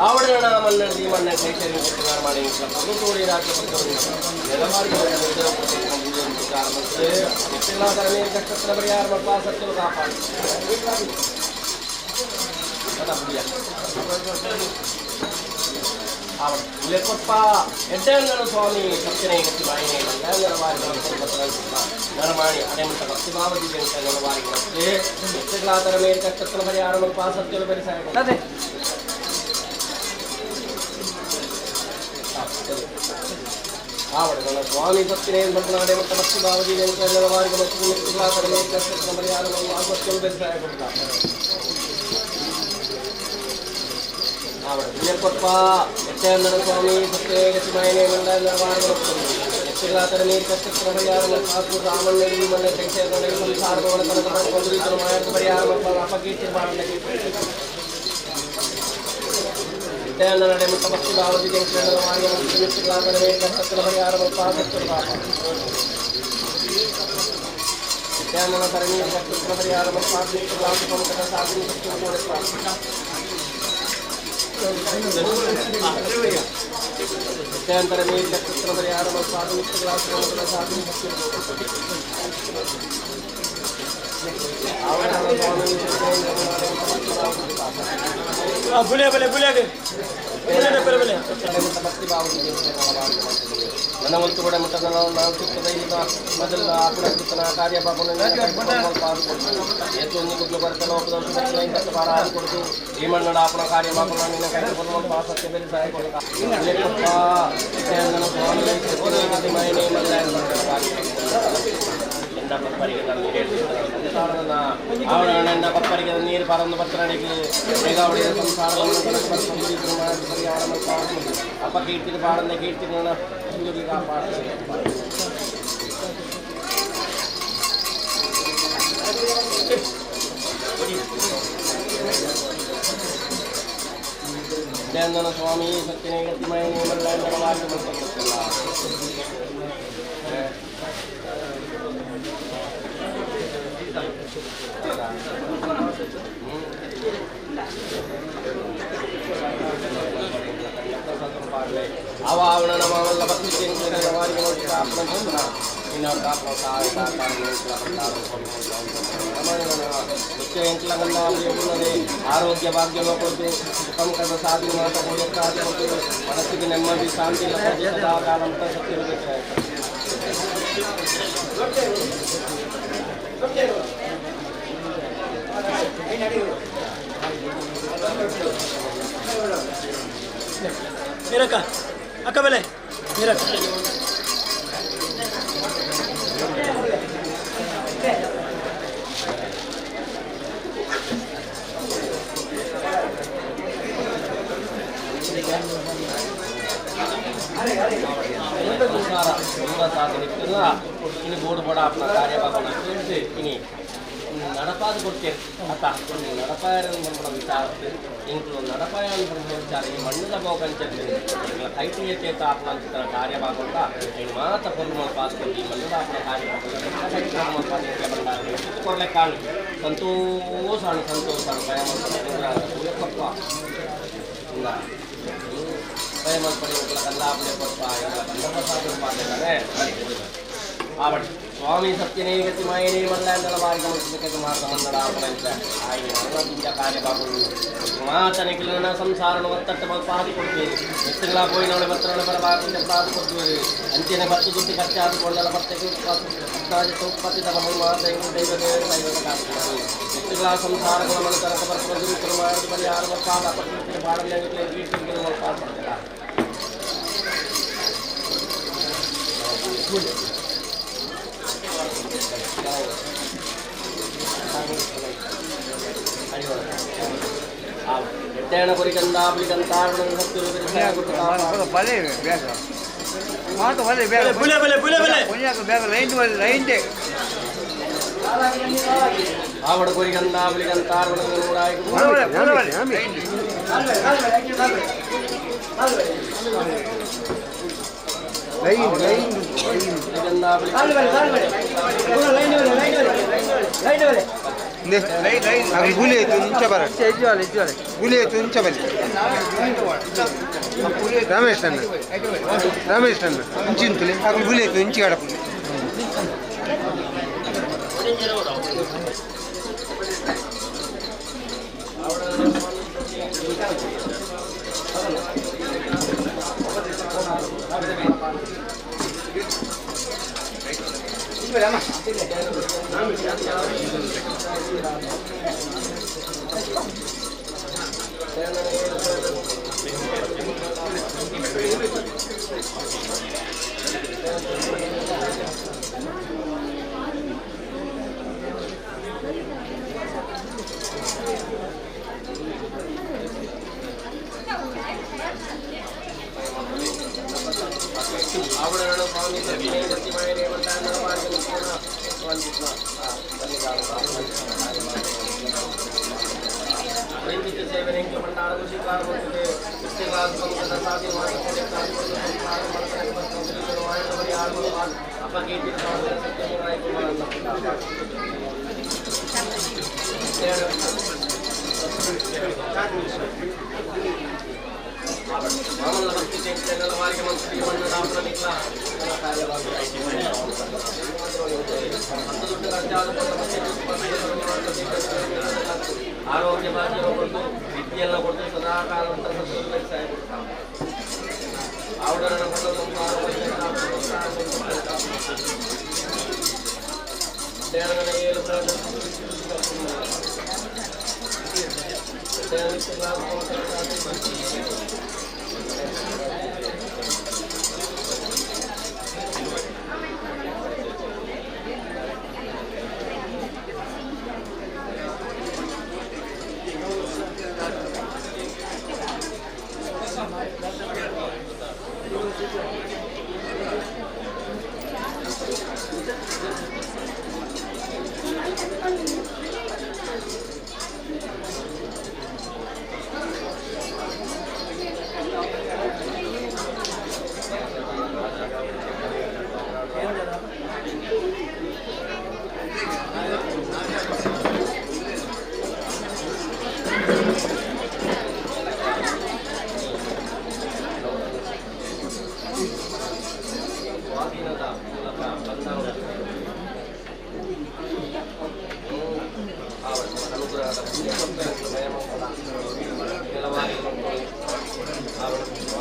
ಆವರಣ ಮನ್ನಡಿ ಮನ್ನ ಕೈತರಿ ನಿರ್ಮಾಣ ಮಾಡಿ ಪ್ರಭುತೋಡಿ ರಾಜ್ಯ ಪಂಚವರ್ಣ ನೆಲವಾರಿಗೆ ಮತ್ತು ಕಾರಣಕ್ಕೆ ಎಷ್ಟೆಲ್ಲ ತರನೇ ಕಷ್ಟಮರಿಯಾರ ಮಲ್ಪಾ ಸತ್ಯ ಕಾಪಾಡ ಗುಲೆಕೊಪ್ಪ ಯಜ್ಞಾನಂದ ಸ್ವಾಮಿ ಸತ್ಯನೇಗತಿ ಮಾಯನೆ ಮಂಡಲದ ವಾರಿಗೆ ನರಮಾಣಿ ಅಡೆಮಂಟ ಭಕ್ತಿ ಭಾವದಿ ಜಂಕ ನಲವಾರಿಗೆ ಮತ್ತೆ ಎಷ್ಟೆಗಳಾದರ ಮೇಲೆ ಕಷ್ಟತ್ರ ಪರಿಹಾರ ಮಲ್ಪ ಸತ್ಯಲು ಬೆರೆಸಾಗ ಆವಡ ಸ್ವಾಮಿ ಸತ್ಯನೇನ ಮಂಡನಾಡೆ ಮತ್ತು ಭಕ್ತಿ ಭಾವದಿ ಜಂಕ ನಲವಾರಿಗೆ ಮತ್ತು ಎಷ್ಟೆಗಳಾದರ ಮೇಲೆ ಕಷ್ಟತ್ರ ಪರಿಹಾರ ಮಲ್ಪ ಸತ್ಯಲು ಬೆರೆಸಾಗ ಗುಲೆಕೊಪ್ಪ ಯಜ್ಞಾನಂದ ಸ್ವಾಮಿ ಸತ್ಯನೇಗತಿ ಮಾಯನೆ ಮಂಡಲದ ವಾರಿಗೆ ಎಷ್ಟೆಲ್ಲ ತರ ನೀರು ಕಷ್ಟತ್ರ ಪರಿಹಾರ ಮತ್ತು ರಾಮಣ್ಣ ಈ ಮಣ್ಣ ಕೈಸೆ ಸಂಸಾರ ತನಕ ಪಡ್ಕೊಂಡು ಮಾಯದ ಪರಿಹಾರ ಅಪಕೀರ್ತಿ ಮಾಡಲಿಕ್ಕೆ ಯಜ್ಞಾನಂದ ಮತ್ತು ಭಕ್ತಿ ಭಾವದಿ ಜಂಕೇಂದ್ರ ವಾರಿಗೆ ಮತ್ತು ಎಷ್ಟೆಲ್ಲ ತರ ನೀರು ಕಷ್ಟತ್ರ ಪರಿಹಾರ ಮತ್ತು ಆಸಕ್ತರು ಯಜ್ಞಾನಂದ ತರ ನೀರು ಕಷ್ಟತ್ರ ಪರಿಹಾರ ಮತ್ತು ಆಸಕ್ತರು ಸಾಧನೆ ಯಜ್ಞಾನಂತರ ನೀರು ಕಷ್ಟತ್ರ ಪರಿಹಾರ ಮತ್ತು ಸಾಧನ ಸಾಧನೆ ಭಕ್ತಿ ಭಾವನೆ ನನ್ನ ಒಂದು ಕೂಡ ಮಟ್ಟದ ನಾವು ಸಿಗ್ತದೆ ಈಗ ಮೊದಲ ಆಪುಣ ಕಾರ್ಯ ಎತ್ತು ಬರ್ತಲ್ಲ ಒಬ್ಬ ಬಾರ ಕೊಡ್ತು ಈ ಮಣ್ಣಡ ಆಪುಣ ಕಾರ್ಯ ಬಾಪನ ನಿನ್ನ ಕೈ ಸತ್ಯ ಬೇರೆ ಸಹಾಯ ಕೊಡಕ ಮೈನೆ ಪಪ್ಪರಿಗೆ ಅವನ ಪಪ್ಪರಿಗೆ ನೀರು ಪರಂದು ಪತ್ರಡಿಗೆ ಮೇಘಾವಳಿಯ ಸಂಸಾರ ಅಪ್ಪ ಕೀರ್ತಿಗೆ ಪಾಡಂದ ಕೀರ್ತಿಗೆ ಯಜ್ಞಾನಂದ ಸ್ವಾಮಿ ಸತ್ಯನೇಗತಿ ಮಾಯನೆ ಮಂಡಲದ ವಾರಿಗೆ ಬಂದಿಲ್ಲ आवावण नमावल बत्तीन वारी आपन इन आपन साय आरोग्य भाग्य सुखम कद साधु माता मनस की नेम्मदी शांति सदाकाल मेरा अಕ್ಕ ಬೆಲೆ मेरा ini board pada अपना कार्य बाबा ini नडपाद ಕೊಡ್ತೆ ಅತ ನಡಪಾಯರನ್ನು ನಮ್ಮ ವಿಚಾರ ಇಂಕ್ಲು ನಡಪಾಯರನ್ನು ನಮ್ಮ ವಿಚಾರ ಈ ಮಣ್ಣದ ಬೋಕಂಚೆ ಇಲ್ಲ ಕೈಟಿಯತೆ ತಾಪನ ಚಿತ್ರ ಕಾರ್ಯ ಭಾಗಂತ ಈ ಮಾತ ಪೊರ್ಮ ಪಾಸ್ ಕೊಡಿ ಮಣ್ಣದ अपना ಕಾರ್ಯ ಭಾಗ ಪಾಸ್ ಬಂದಾಗ ಕೊಡ್ಲೆ ಕಾಣಿ ಸಂತೋಷ ಪಪ್ಪ ಇಲ್ಲ ಭಯಮನ್ ಪಡೆ ಕಲ್ಲ अपने ಪಪ್ಪ ಇಲ್ಲ ನಮ್ಮ ಸಾಧನೆ ಮಾಡ್ತಾರೆ आवड़ी स्वामी सत्यनेगति मायने मल्लांदल मार्गमಕ್ಕೆ ಮಾರ್ಗಮನ್ನಡ ಅವರಂತ ಆಯಿ ನರದಿಂದ ಕಾರ್ಯವಾಗುವುದು ಮಾತನೆ ಕಿಲನ ಸಂಸಾರನ ಒತ್ತಟ್ಟ ಪಾದಿ ಕೊಡ್ತೀವಿ ಎತ್ತಗಳ ಹೋಗಿ ನೋಡಿ ಬತ್ತರಣ ಬರಬಾರದು ಪಾದಿ ಕೊಡ್ತೀವಿ ಅಂತಿನ ಬತ್ತು ದುಡ್ಡು ಖರ್ಚಾದ ಕೊಂಡಲ ಬತ್ತಕ್ಕೆ ಉತ್ಪತ್ತಿ ತಗೊಂಡು ಮಾತ ದೈವದೇ ದೈವದ ಕಾರ್ಯ ಎತ್ತಗಳ ಸಂಸಾರಗಳ ಮನತರ ಬರ್ಕೊಂಡು ಮಾಡಿದ ಬಳಿ ಯಾರು ಪಾದ ಪಟ್ಟಿಗೆ ಬಾಡಲೆ ಕೀರ್ತಿಗೆ ಪಾದ ಮಾಡ್ತಾರೆ ಎಡ್ಡೇಣ ಕುರಿಕಂದಾಬಲಿ ಕಂತಾರ್ಣ ಸತ್ಯರು ಬಲೆ ಬೇಗ ಮಾತು ಬಲೆ ಬೇಗ ಬುಲೆ ಬಲೆ ಬುಲೆ ಬಲೆ ಪುಣ್ಯಕ ಬೇಗ ಲೈನ್ ದೇ ಆವಡ ಕುರಿಕಂದಾಬಲಿ ಕಂತಾರ್ಣ ನೋಡಾಯಿ गुले तुमच्या बरं गुले तुमच्या बरं रमेश तुमची तुले गुले तुमची गाडा आवडणं स्वामी सत्यनेगति मायने मल्लांदल मार्गमಕ್ಕೆ प्रेमित सेवने के भंडार को स्वीकार करते इसके बाद हम सदा साथी माता को लेकर अपना के भी सत्य मुराई को मामला भक्ति चैतन्य वारी के मंत्री मंडल आपने निकला कार्यवाही आरोग्य भाग्य विद्यೆಲ್ಲ ಕೊಟ್ಟು ಸದಾ ಕಾಲ आवडणं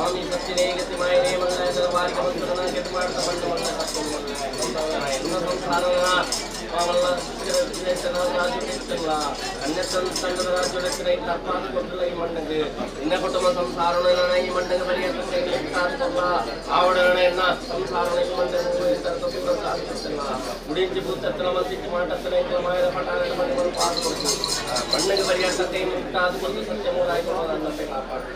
स्वामी सत्यने गति मायने मंगलाय दरबारी मंत्रना गति मार्ता बंद मंगल सत्य संसारना पावला सिरचना राजु निस्तला अन्यसन संगद राजु निस्तने तपास कोटले मंडगे इन्न कुटुंब संसारना ई मंडगे पर्यंत लेक्कास्तला आवडनेನ संसारने मंडगे तरतो प्रसादिस्तला उडिंचि भूतत्तನ ಮಸಿತಿ ಮಾಟತ್ತನೆ ಮಾಯದ ಪಟಾಣನ ಮಂಡಗ ಪಾಸ್ ಕೊಟ್ಟು ಮಂಡಗೆ पर्यंत ತೇನೆ ಇಟ್ಟಾದು ಕೊಂಡು ಸತ್ಯಮೂಲಾಯಿ ಕೊಡೋದನ್ನತೆ ಕಾಪಾಡು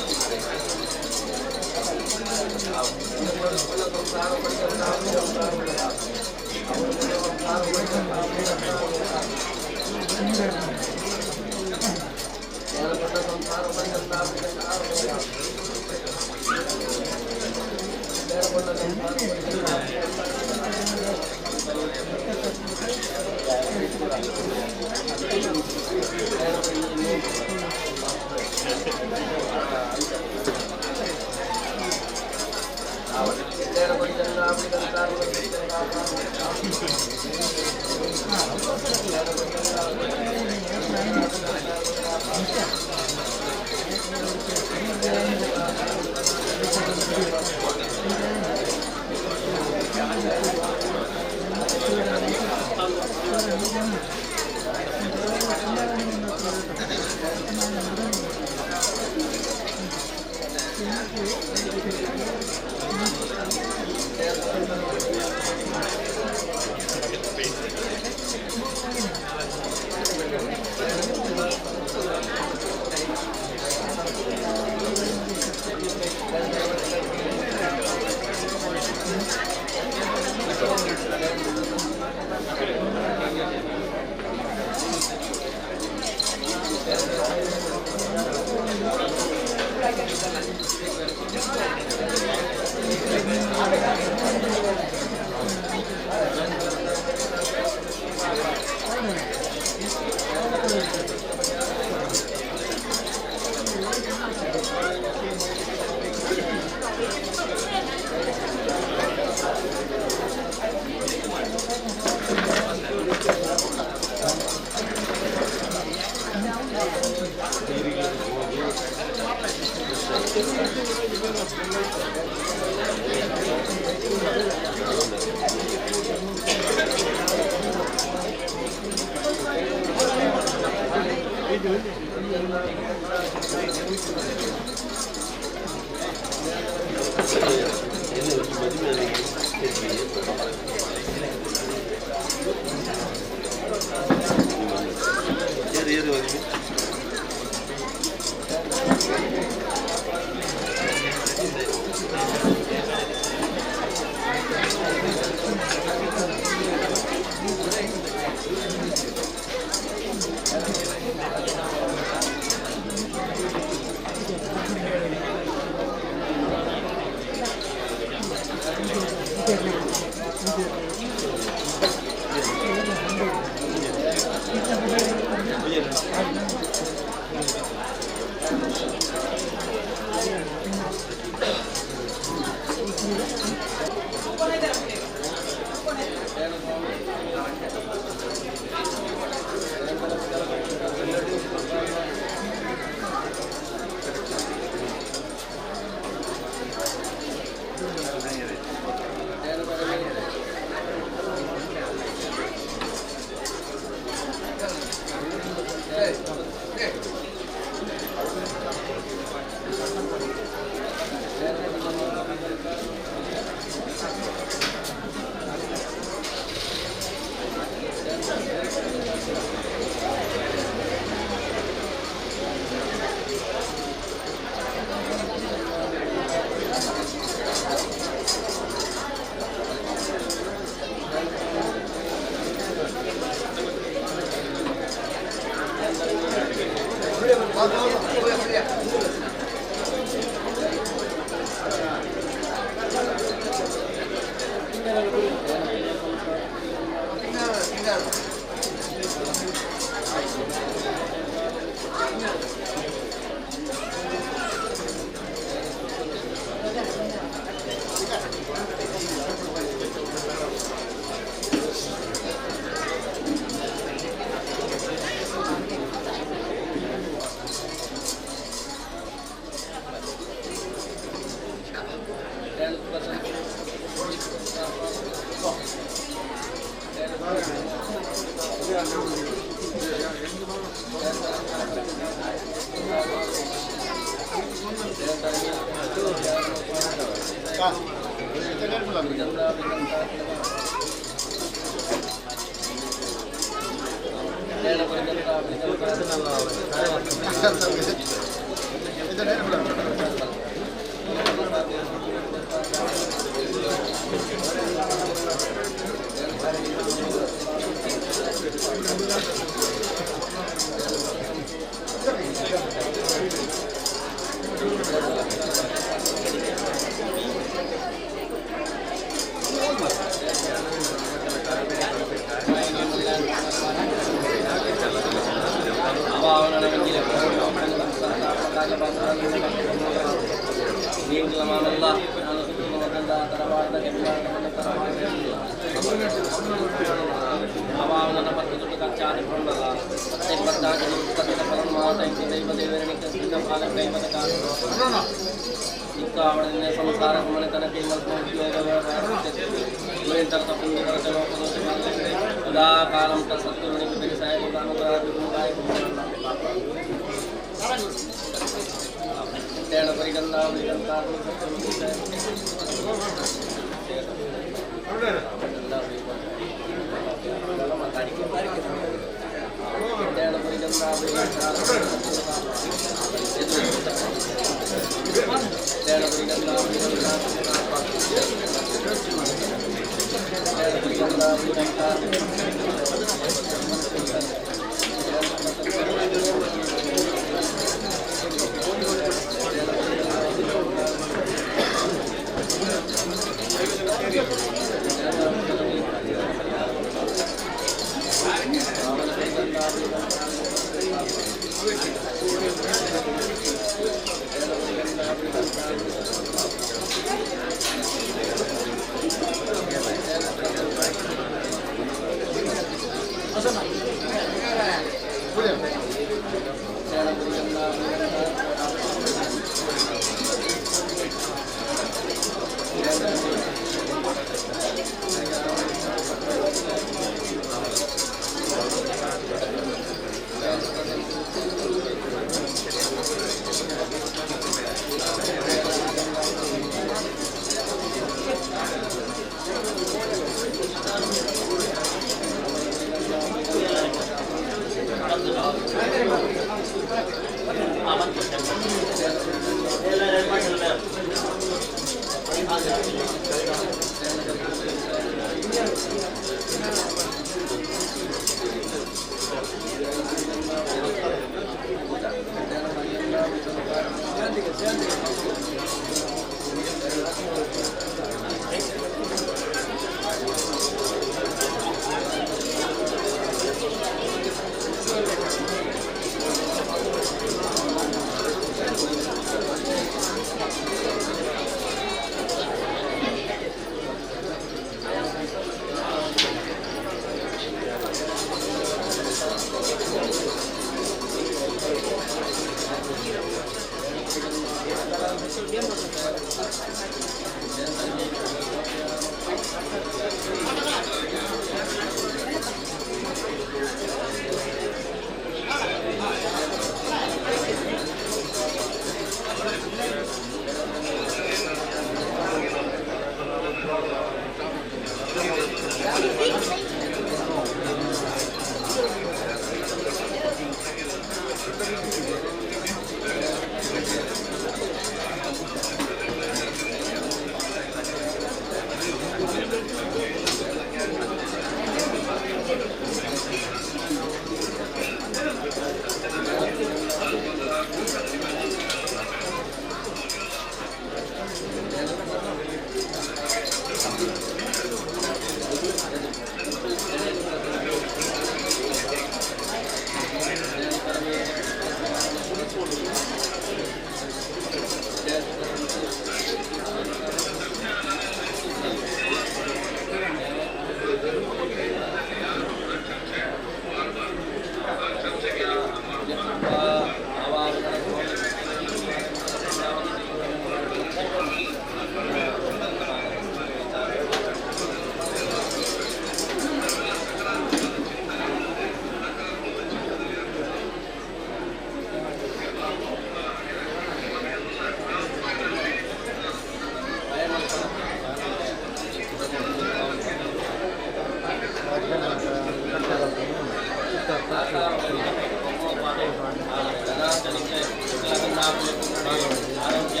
ಆರೋಗ್ಯ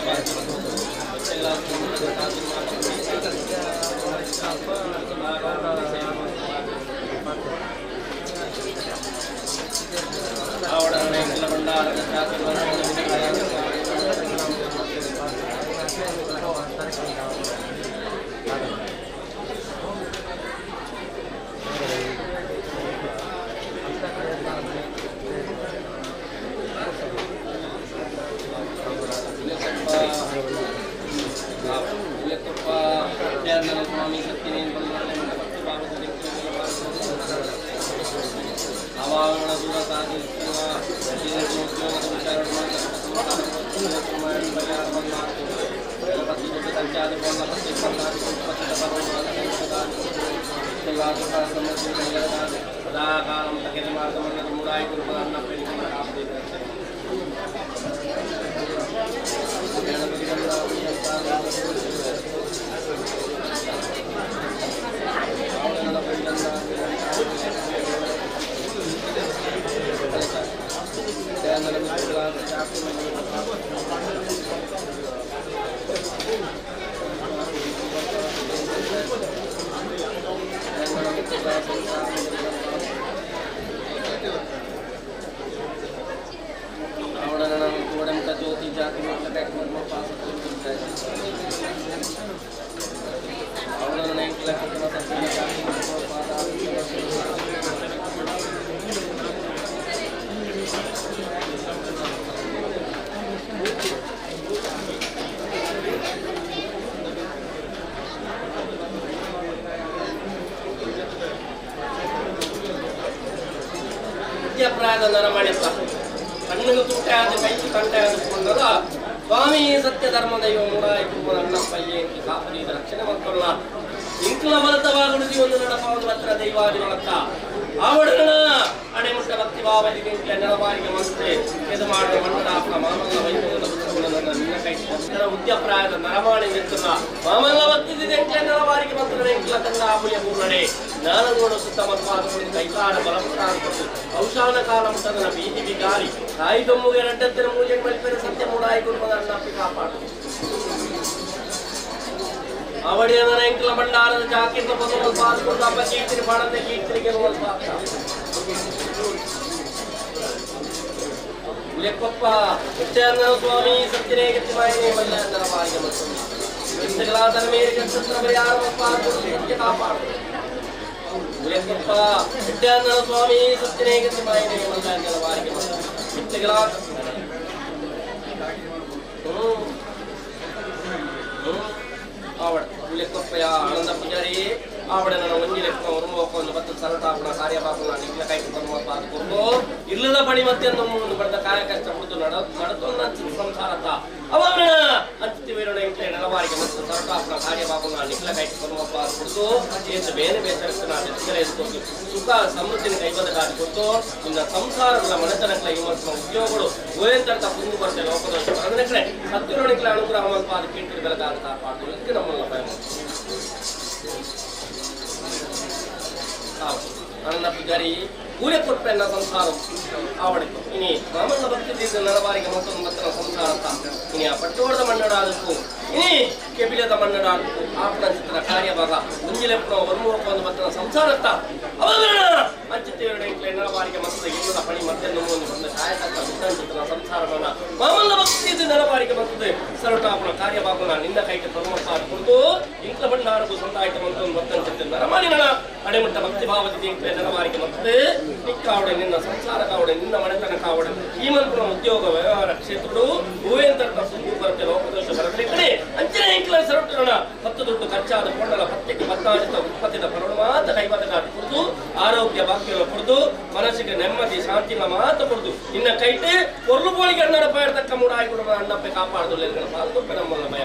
ಅವಡನೆ ಎಲ್ಲ ಭಂಡಾರದ ಸ್ವಾಮಿ ಸತ್ಯನೇಂದ್ರ ಅವಾಗಣ ದೂರ ಸಾಧಿಸುವ ಸದಾಕಾಲಂ ತಗೆರೆ ಮಾರ್ಗಮನ್ನದ ಮೂಡಾಯಿ ಕುರುಪದನ್ನ ಪೆರಿಕಮರ ಜ್ಯೋತಿ ಜಾತಿ ವಿದ್ಯಾಪ್ರಾಯದ ನರಮಣಿಪ್ಪ ಕಣ್ಣಿನ ತುಟ್ಟ ಆದ ಕೈಗೆ ಕಂಟೆ ಆದುಕೊಂಡದ ಸ್ವಾಮಿ ಸತ್ಯ ಧರ್ಮದ ಇವ ಮೂಡಾಯಿತು ಅಣ್ಣಪ್ಪಯ್ಯ ಎಂಕಿ ಕಾಪುರಿದ ರಕ್ಷಣೆ ಮಕ್ಕಳನ್ನ ಇಂಕ್ಲ ಬಲತವಾಗುಳಿದಿ ಒಂದು ನಡಪಾವುದು ಹತ್ರ ದೈವಾದಿನೊಳಕ್ಕ ಆವಡನ ಅಡೆಮುಟ್ಟ ಭಕ್ತಿ ಭಾವದಿಗೆ ನೆಲವಾರಿಗೆ ಮತ್ತೆ ಎದು ಮಾಡುವ ಮಣ್ಣಾಪ ಮಾಮಲ್ಲ ವೈಭವದ ನಿನ್ನ ಕೈ ಉದ್ಯಪ್ರಾಯದ ನರಮಾಣಿ ನಿಂತಲ್ಲ ಮಾಮಲ್ಲ ಭಕ್ತಿದಿದೆ ನೆಲವಾರಿಗೆ ಮತ್ತು ಎಂಕ್ಲ ತಂಡ ಆಮುಯ ಪೂರ್ಣನೆ ಜ್ಞಾನಗೋಡು ಸುತ್ತಮತ್ವಾದಗಳು ಕೈಕಾಲ ಬಲಪುಟಾಂತದ್ದು ಔಷಾನ ಕಾಲ ಮುಟ್ಟದನ ಬೀದಿ ಬಿಗಾರಿ ತಾಯಿದೊಮ್ಮುಗೆ ರಡ್ಡತ್ತಿನ ಮೂಜೆ ಮಲ್ಪೆರ ಸತ್ಯ ಮೂಡಾಯಿ ಕುಟುಂಬದ ಅಣ್ಣಪ್ಪಿ ಕಾಪಾಡು ಅವಡಿಯನ ಎಂಕಲ ಭಂಡಾರದ ಜಾಕೀರ್ನ ಪದವನ್ನು ಪಾಲ್ಗೊಂಡು ಅಪ್ಪ ಕೀರ್ತಿನಿ ಮಾಡಂತೆ ಕೀರ್ತಿನಿಗೆ ಉಲೆಕೊಪ್ಪ ನಿತ್ಯಾನಂದ ಸ್ವಾಮಿ ಸತ್ಯನೇ ಗತಿ ಮಾಯನೇ ಮಲ್ಲಾಂತರ ಮಾರ್ಗ ಮತ್ತು ಇಂಥಗಳಾದರ ಮೇರೆಗೆ ಸತ್ರ ಪರಿಹಾರ ಪಾಲ್ಗೊಂಡು ಕಾಪಾಡು ಉಲೆಕೊಪ್ಪ ನಿತ್ಯಾನಂದ ಸ್ವಾಮಿ ಸತ್ಯನೇ ಗತಿ ಮಾಯನೇ ಮಲ್ಲಾಂತರ ಮಾರ್ಗ ಮತ್ತು ಇಂಥಗಳಾದ ಆವಡ ಉಲೆಕೊಪ್ಪಯ ಆನಂದ ಪೂಜಾರಿ ಆವಡ ನನ್ನ ಒಂಜಿ ಲೆಕ್ಕ ಹೊರಮೋಕೊಂಡು ಮತ್ತು ಸರಟಾಪಣ ಕಾರ್ಯಪಾಪನ ನಿಗ್ಲ ಕೈಗೆ ಬರುವಪ್ಪ ಅದಕ್ಕೊಂಡು ಇಲ್ಲದ ಬಡಿ ಮತ್ತೆ ಒಂದು ಬಡ್ದ ಕಾಯ ಕಷ್ಟ ಬಿಡುದು ನಡತೊಂದು ಹಂಚಿದ ಸಂಸಾರತ ಅವನ ಹಂಚುತ್ತಿವೇರಣ ಇಂಟ್ಲೆ ನೆಲವಾರಿಗೆ ಮತ್ತು ಸರಟಾಪಣ ಕಾರ್ಯಪಾಪನ ನಿಗ್ಲ ಕೈಗೆ ಬರುವಪ್ಪ ಅದಕ್ಕೊಂಡು ಏನು ಬೇರೆ ಬೇಸರಿಸ್ತು ನಾನು ಎಚ್ಚರ ಎತ್ಕೊಂಡು ಸುಖ ಸಮೃದ್ಧಿನ ಕೈಬದಕಾಗಿ ಕೊಟ್ಟು ಇನ್ನ ಸಂಸಾರಗಳ ಮನೆತನಗಳ ಇವತ್ತಿನ ಉದ್ಯೋಗಗಳು ಗೋಯಂತರ್ತ ಮುಂದೆ ಬರ್ತೇವೆ ಲೋಕದ ಅದನ್ನ ಸತ್ಯರೊಣಿಗಳ ಅನುಗ್ರಹ ಮಲ್ಪ ಅದಕ್ಕೆ ಇಂಟಿನ ಬೆಳಗಾದ ಕಾಪಾಡ್ತೀವಿ ಇದಕ್ಕೆ ನಮ್ಮನ್ನ ಭಯ ಅಣ್ಣ ಪೂಜಾರಿ ಕೂಲೆ ಕೊಟ್ಪೆನ್ನ ಸಂಸಾರ ಆವಡಿತು ಇನಿ ಮಾಮಲ್ಲ ಭಕ್ತಿದ ನರವಾರಿಗೆ ಮತ್ತೊಂದು ಮತ್ತನ ಸಂಸಾರ ಇನಿ ಆ ಪಟ್ಟೋಡದ ಮಣ್ಣಡಾದಕ್ಕೂ ಇನಿ ಕೆಬಿಲದ ಮಣ್ಣಡಾದಕ್ಕೂ ಆಪಣ ಚಿತ್ರ ಕಾರ್ಯಭಾಗ ಮುಂಜಿಲೆಪ್ಪನ ವರ್ಮೂರಪ್ಪ ಮತ್ತನ ಸಂಸಾರತ್ತ ಅವರಣ ಅಂಚಿತ್ತೇರಡೆ ನರವಾರಿಗೆ ಮತ್ತದ ಇಲ್ಲದ ಪಣಿ ಮತ್ತೆ ಒಂದು ಬಂದ ಕಾಯಕತ್ತ ಚಿತ್ರ ಸಂಸಾರವನ್ನ ಮಾಮಲ್ಲ ಭಕ್ತಿದ ನರವಾರಿಗೆ ಮತ್ತದ ಸರಟಾಪನ ಕಾರ್ಯಭಾಗನ ನಿನ್ನ ಕೈಗೆ ಪ್ರಮುಖ ಕುರಿತು ಇಂಕ್ಲ ಭಂಡಾರಕ್ಕೂ ಸಂದಾಯಿತ ಮತ್ತೊಂದು ಮತ್ತನ ಚಿತ್ರ ನರಮಾಡಿನ ಅಡೆಮುಟ್ಟ ಭಕ್ತಿ ಭಾವದಿ ನರವಾರಿಗೆ ಮತ್ತೆ ನಿಕ್ಕಾವಡೆ ನಿನ್ನ ಸಂಸಾರ ಕಾವಡೆ ನಿನ್ನ ಮನೆತನ ಕಾವಡೆ ಈ ಮಂತ್ರ ಉದ್ಯೋಗ ವ್ಯವಹಾರ ಕ್ಷೇತ್ರಗಳು ಹೂವೇಂತರ್ತ ಸುಂದು ಬರುತ್ತೆ ಲೋಕದೋಷ ಬರಲಿ ಕಡೆ ಅಂಚಿನ ಇಂಕ್ಲ ಸರಟರಣ 10 ದುಡ್ಡು ಖರ್ಚಾದ ಕೊಂಡಲ ಪತ್ತೆಗೆ ಬತ್ತಾಡಿತ ಉತ್ಪತ್ತಿದ ಪರಣ ಮಾತ ಕೈವಾದ ಕಾಟಿ ಕುಡಿದು ಆರೋಗ್ಯ ಭಾಗ್ಯಗಳ ಕುಡಿದು ಮನಸ್ಸಿಗೆ ನೆಮ್ಮದಿ ಶಾಂತಿನ ಮಾತ ಕುಡಿದು ನಿನ್ನ ಕೈಟೆ ಕೊರ್ಲು ಬೋಳಿಗೆ ಅಣ್ಣನ ಪಯರ್ತಕ್ಕ ಮೂಡಾಯಿ ಕುಡುವ ಅಣ್ಣಪ್ಪೆ ಕಾಪಾಡುದು ಪಾಲ್ಗೊಪ್ಪೆ ನಮ್ಮನ್ನ ಭಯ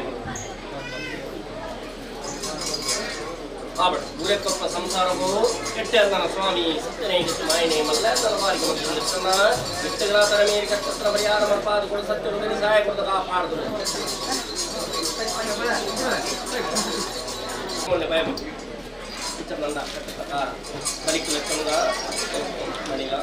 ಆವಡ ಉಲೆಕೊಪ್ಪ ಸಂಸಾರವು ಕೆಟ್ಟೆಂದನ ಸ್ವಾಮಿ ಸತ್ಯನೇ ಗತಿ ಮಾಯನೇ ಮಲ್ಲಾಂತರ ಮಾರ್ಗ ಮತ್ತು ನಿತ್ತನ ನಿತ್ಯಗಳಾದರ ಮೇರೆಗೆ ಸತ್ರ ಪರಿಹಾರ ಮರ್ಪಾದುಗಳು ಸತ್ಯರು ಸಹಾಯ ಕೊಡದ ಕಾಪಾಡುದು ಭಯ ನಂದ ಪ್ರಕಾರ ಬಲಿಕುಲ ಚಂದ ಮಣಿಗ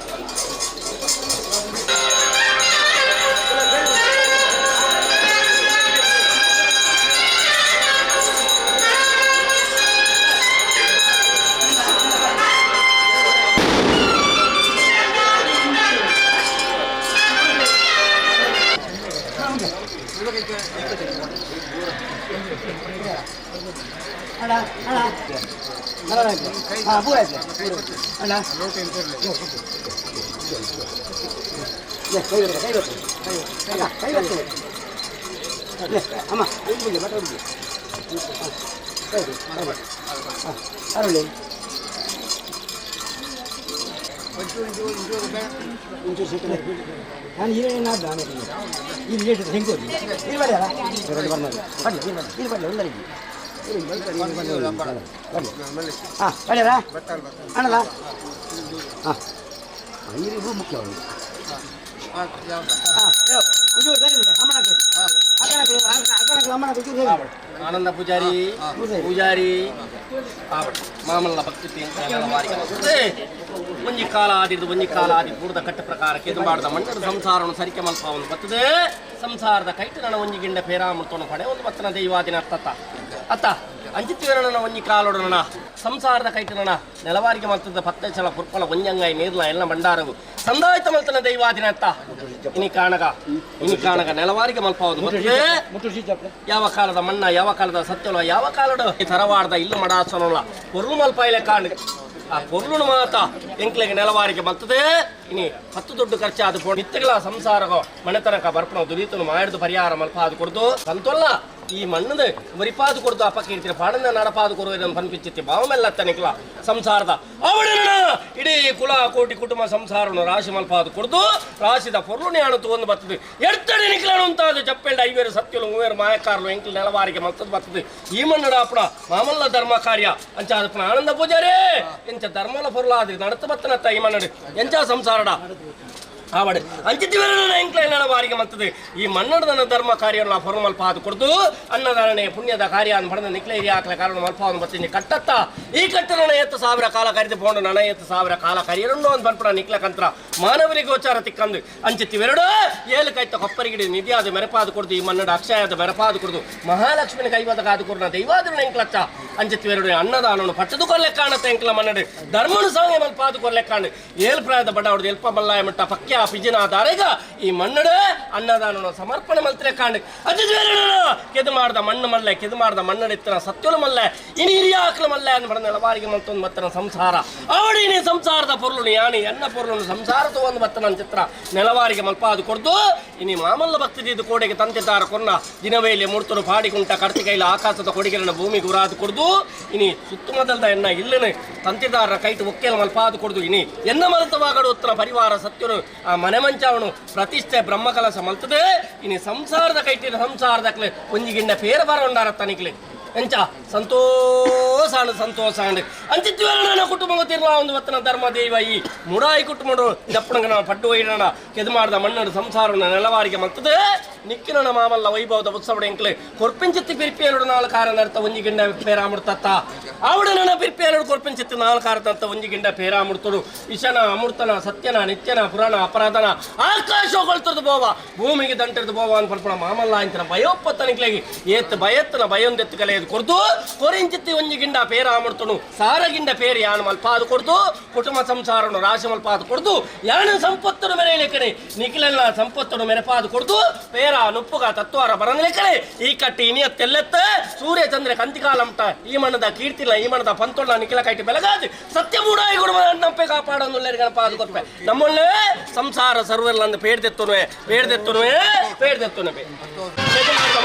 ನಾನು ಏನೇನು ಇಲ್ಲಿ ಲೇಟ್ ಹೆಂಗೆ ಇಲ್ಲಿ ಬರಲ್ಲ ಇಲ್ಲಿ ಬರಲ್ಲ ಎಲ್ಲರಿಗೆ ಹಾಂ ಬಡ್ಯಾರ ಅಣ್ಣದ ಹಾಂ ನೀರಿಗೂ ಮುಖ್ಯ ಆನಂದ ಪೂಜಾರಿ ಪೂಜಾರಿ ಮಾಮಲ್ಲ ಭಕ್ತಿ ಒಂಜಿ ಕಾಲ ಆದಿದ್ದು ಒಂಜಿ ಕಾಲ ಆದಿ ಪೂರ್ದ ಕಟ್ಟ ಪ್ರಕಾರ ಕೆದು ಮಾಡಿದ ಮಣ್ಣದ ಸಂಸಾರವನ್ನು ಸರಿಕೆ ಮಲ್ಪವನ್ನು ಬರ್ತದೆ ಸಂಸಾರದ ಕೈಟ್ ನನ್ನ ಒಂಜಿ ಗಿಂಡ ಪೇರಾಮೃತವನ್ನು ಪಡೆ ಒಂದು ಮತ್ತನ ದೈವಾದಿನ ಅತ್ತ ಅಂಚಿತ್ತಿನ ಒಂಜಿ ಕಾಲೊಡನ ಸಂಸಾರದ ಕೈಟನ ನೆಲವಾರಿಗೆ ಮಲ್ತದ ಪತ್ತೆ ಚಲ ಪುರ್ಪಲ ಒಂಜಂಗಾಯಿ ನೀರ್ಲ ಎಲ್ಲ ಬಂಡಾರವು ಸಂದಾಯಿತ ಮಲ್ತನ ದೈವಾದಿನ ಅತ್ತ ಇನಿ ಕಾಣಗ ನೆಲವಾರಿಗೆ ಮಲ್ಪವುದು ಯಾವ ಕಾಲದ ಮಣ್ಣ ಯಾವ ಕಾಲದ ಸತ್ಯಲ ಯಾವ ಕಾಲದ ತರವಾಡದ ಇಲ್ಲು ಮಡಾಸನಲ್ಲ ಪೊರ್ಲು ಮಲ್ಪ ile ಕಾಂಡ್ ಆ ಪೊರ್ಲು ಮಾತ ಎಂಕ್ಲೆಗೆ ನೆಲವಾರಿಗೆ ಮಲ್ತದೆ ಇನಿ 10 ದೊಡ್ಡ ಖರ್ಚಾದ ನಿತ್ಯಗಳ ಸಂಸಾರಗ ಮನೆತನಕ ಬರ್ಪಣ ದುರಿತನು ಮಾಡಿದ ಪರಿಹಾರ ಮಲ್ಪ ಅದು ಕೊಡ್ದು ಸಂತೋಲ್ಲ ಈ ಮಣ್ಣದ ವರಿಪಾದು ಕೊಡ್ದು ಅಪ್ಪಕ್ಕೆ ಇರ್ತೀರ ಪಾಡನ ನಡಪಾದು ಕೊಡುವುದನ್ನು ಪನ್ಪಿಚ್ಚಿ ಬಾವಮೆಲ್ಲ ತನಿಕ್ಲ ಸಂಸಾರದ ಅವಡನ ಇಡೀ ಕುಲ ಕೋಟಿ ಕುಟುಂಬ ಸಂಸಾರವನ್ನು ರಾಶಿ ಮಲ್ಪಾದು ಕೊಡ್ದು ರಾಶಿದ ಪೊರ್ಲು ಯಾಣ ತಗೊಂಡು ಬರ್ತದೆ ಎಡ್ತಡೆ ನಿಕ್ಲಾನು ಅಂತಾದ ಚಪ್ಪೆಂಡ ಐವೇರು ಸತ್ಯಲು ಮೂವೇರು ಮಾಯಕಾರಲು ಎಂಕ್ಲು ನೆಲವಾರಿಗೆ ಮಲ್ತದ್ದು ಬರ್ತದೆ ಈ ಮಣ್ಣಡ ಅಪ್ಪಣ ಮಾಮಲ್ಲ ಧರ್ಮ ಕಾರ್ಯ ಅಂಚ ಅದಪ್ಪಣ ಆನಂದ ಪೂಜಾರೇ ಎಂಚ ಧರ್ಮಲ ಪೊರ್ಲಾದ ನಡತ ಬತ್ತನತ್ತ ಈ ಮಣ್ಣಡು ಎಂಚ ಸಂಸಾರಡ ಆವಡೆ ಅಂಚಿತಿವರನ ಎಂಕ್ಲ ನೆಲವಾರಿಗೆ ಮಲ್ತದೆ ಈ ಮಣ್ಣಡದನ ಧರ್ಮ ಕಾರ್ಯವನ್ನು ಪೊರ್ಲು ಮಲ್ಪಾದು ಕೊಡ್ದು ಅನ್ನದಾನನೆ ಪುಣ್ಯದ ಕಾರ್ಯ ಅನ್ನು ಪಡೆದ ನಿಕ್ಲೇರಿ ಹಾಕಲ ಕಾರಣ ಮಲ್ಪವನ್ನು ಬರ್ತೀನಿ ಕಟ್ಟತ್ತ ಈ ಕಟ್ಟನ 70,000 ಕಾಲ ಕರಿದು ಪೋಂಡು 70,000 ಕಾಲ ಕರಿಯರನ್ನು ಒಂದು ಬನ್ಪಡ ನಿಕ್ಲಕಂತ್ರ ಮಾನವರಿಗೆ ಗೋಚಾರ ತಿಕ್ಕಂದು ಅಂಚಿತಿವೆರಡು ಏಳು ಕೈತ ಕೊಪ್ಪರಿಗಿಡಿ ನಿಧಿಯಾದ ಮೆರಪಾದು ಕೊಡ್ದು ಈ ಮಣ್ಣಡ ಅಕ್ಷಯದ ಮೆರಪಾದು ಕೊಡ್ದು ಮಹಾಲಕ್ಷ್ಮಿನ ಕೈವಾದ ಕಾದು ಕೊಡ್ನ ದೈವಾದ್ರು ಎಂಕ್ಲಚ್ಚ ಅಂಚಿತಿವೆರಡು ಅನ್ನದಾನವನ್ನು ಪಟ್ಟದು ಕೊರ್ಲೆ ಕಾಣತ್ತೆ ಎಂಕ್ಲ ಮಣ್ಣಡು ಧರ್ಮನು ಸಾಂಗೆ ಮಲ್ಪಾದು ಕೊರ್ಲೆ ಕಾಣು ಏಳು ಪ್ರಾಯದ ಬಡ ಹೊಡೆದು ಎಲ್ಪ ಬಲ್ಲಾಯ ಮಟ್ಟ ಪಕ್ಯ ಪಿಜಿನಾದಾರೆಗ ಈ ಮಣ್ಣಡ ಅನ್ನದಾನ ಸಮರ್ಪಣೆ ಮಲ್ತರೆ ಕಾಂಡ್ ಕೆದು ಮಾಡ್ದ ಮಣ್ಣು ಮಲ್ಲೆ ಕೆದು ಮಾಡ್ದ ಮಣ್ಣಡಿತ್ತನ ಸತ್ಯಲು ಮಲ್ಲೆ ಇನಿ ಹಿರಿಯ ಆಕಲ ಮಲ್ಲೆ ಅನ್ಬಡ ನೆಲವಾರಿಗೆ ಮಲ್ತೊಂದು ಮತ್ತನ ಸಂಸಾರ ಅವಡಿನಿ ಸಂಸಾರದ ಪೊರ್ಲು ಯಾನಿ ಎನ್ನ ಪೊರ್ಲು ಸಂಸಾರ ತಗೊಂಡು ಬತ್ತನ ಚಿತ್ರ ನೆಲವಾರಿಗೆ ಮಲ್ಪಾದು ಕೊಡ್ದು ಇನಿ ಮಾಮಲ್ಲ ಭಕ್ತಿದ್ದು ಕೋಡೆಗೆ ತಂತಿದ್ದಾರ ಕೊನ್ನ ದಿನವೇಲಿ ಮೂರ್ತರು ಪಾಡಿಗುಂಟ ಕಡ್ತಿ ಕೈಲ ಆಕಾಶದ ಕೊಡಿಗೆರನ ಭೂಮಿ ಗುರಾದು ಕೊಡ್ದು ಇನಿ ಸುತ್ತಮುತ್ತಲದ ಎನ್ನ ಇಲ್ಲನೆ ತಂತಿದಾರ ಕೈಟು ಒಕ್ಕೆಲ ಮಲ್ಪಾದು ಕೊಡ್ದು ಇನಿ ಎನ್ನ ಮಲತವಾಗಡು ಉತ್ತರ ಪರಿವಾರ ಸತ್ಯನು ಆ ಮನೆ ಮಂಚಾವನು ಪ್ರತಿಷ್ಠೆ ಬ್ರಹ್ಮಕಲಸ ಮಲ್ತದೆ ಇನಿ ಸಂಸಾರದ ಕೈಟಿನ ಸಂಸಾರದಕ್ಲೆ ಒಂಜಿಗಿಂಡ ಪೇರ ಬರೋಂಡಾರ ತನಿಕ್ಲೆ ಎಂಚ ಸಂತೋಷ ಅಂಚಿತ್ವೇನ ಕುಟುಂಬ ಗೊತ್ತಿರುವ ಒಂದು ವತ್ತನ ಧರ್ಮ ದೇವ ಈ ಮುಡಾಯಿ ಕುಟುಂಬ ದಪ್ಪಣಗನ ಪಡ್ಡು ವೈಡಣ ಕೆದು ಮಾಡಿದ ಮಣ್ಣನ ಸಂಸಾರವನ್ನು ನೆಲವಾರಿಗೆ ಮಲ್ತದೆ ನಿಕ್ಕಿನ ಮಾಮಲ್ಲ ವೈಭವದ ಉತ್ಸವಡ ಎಂಕ್ಲೆ ಕೊರ್ಪೆಂಚತ್ತಿ ಪಿರ್ಪಿಯರು 4 ಕಾರಣ ಅರ್ಥ ಒಂಜಿಗಿಂಡ ಪೇರಾಮುಡ್ತತ್ತ ಆವಡ ನನ್ನ ಪಿರ್ಪಿಯರು ಕೊರ್ಪೆಂಚತ್ತಿ 4 ಕಾರಣ ಒಂಜಿಗಿಂಡ ಪೇರಾಮುಡ್ತಡು ವಿಷನ ಅಮೃತನ ಸತ್ಯನ ನಿತ್ಯನ ಪುರಾಣ ಅಪರಾಧನ ಆಕಾಶಗೊಳ್ತದ ಬೋವ ಭೂಮಿಗೆ ದಂಟದ ಬೋವ ಅಂತ ಪಡ್ಪಣ ಮಾಮಲ್ಲ ಅಂತಿನ ಭಯೋಪತ್ತನಿಕ್ಲೆಗೆ ಏತ್ ಭಯತ್ತನ ಭಯೊಂದೆತ್ತು ಕಲೆಯದು ಕೊಡ್ದು ಕೊರಿಂಚಿತ್ತಿ ಒಂಜಿಗಿಂಡ ಪೇರಾಮುಡ್ತನು ಸಾರಗಿಂಡ ಪೇರು ಯಾನು ಮಲ್ಪಾದು ಕೊಡ್ದು ಕುಟುಂಬ ಸಂಸಾರವನ್ನು ರಾಶಿ ಮಲ್ಪಾದು ಕೊಡ್ದು ಯಾನು ಸಂಪತ್ತನ್ನು ಮೆರೆಯಲಿಕ್ಕನೆ ನಿಖಿಲೆಲ್ಲ ಸಂಪತ್ತನ್ನು ಮೆರಪಾದು ಕೊಡ್ದು ಪೇರ ನುಪ್ಪುಗ ತತ್ವಾರ ಬರಲಿಕ್ಕನೆ ಈ ಕಟ್ಟಿ ಇನಿಯ ತೆಲ್ಲೆತ್ತ ಸೂರ್ಯ ಚಂದ್ರ ಕಂತಿಕಾಲಂಟ ಈ ಮಣ್ಣದ ಕೀರ್ತಿಲ್ಲ ಈ ಮಣ್ಣದ ಪಂತೊಳ್ಳ ನಿಖಿಲ ಕೈಟಿ ಬೆಳಗಾದು ಸತ್ಯ ಮೂಡಾಯಿ ಗುಡುಮ ನಂಪೆ ಕಾಪಾಡೊಂದು ಗಣಪಾದು ಕೊಡ್ಪೆ ನಮ್ಮಲ್ಲೇ ಸಂಸಾರ ಸರ್ವರ್ಲ ಅಂದು ಪೇಡ್ದೆತ್ತುನುವೆ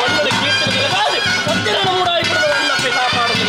ಮಣ್ಣದ ಕೀರ್ತಿ ಬೆಳಗಾದು ಸತ್ಯ ಮೂಡಾಯಿ ಗುಡುಮ ನಂಪೆ ಕಾಪಾಡೊಂದು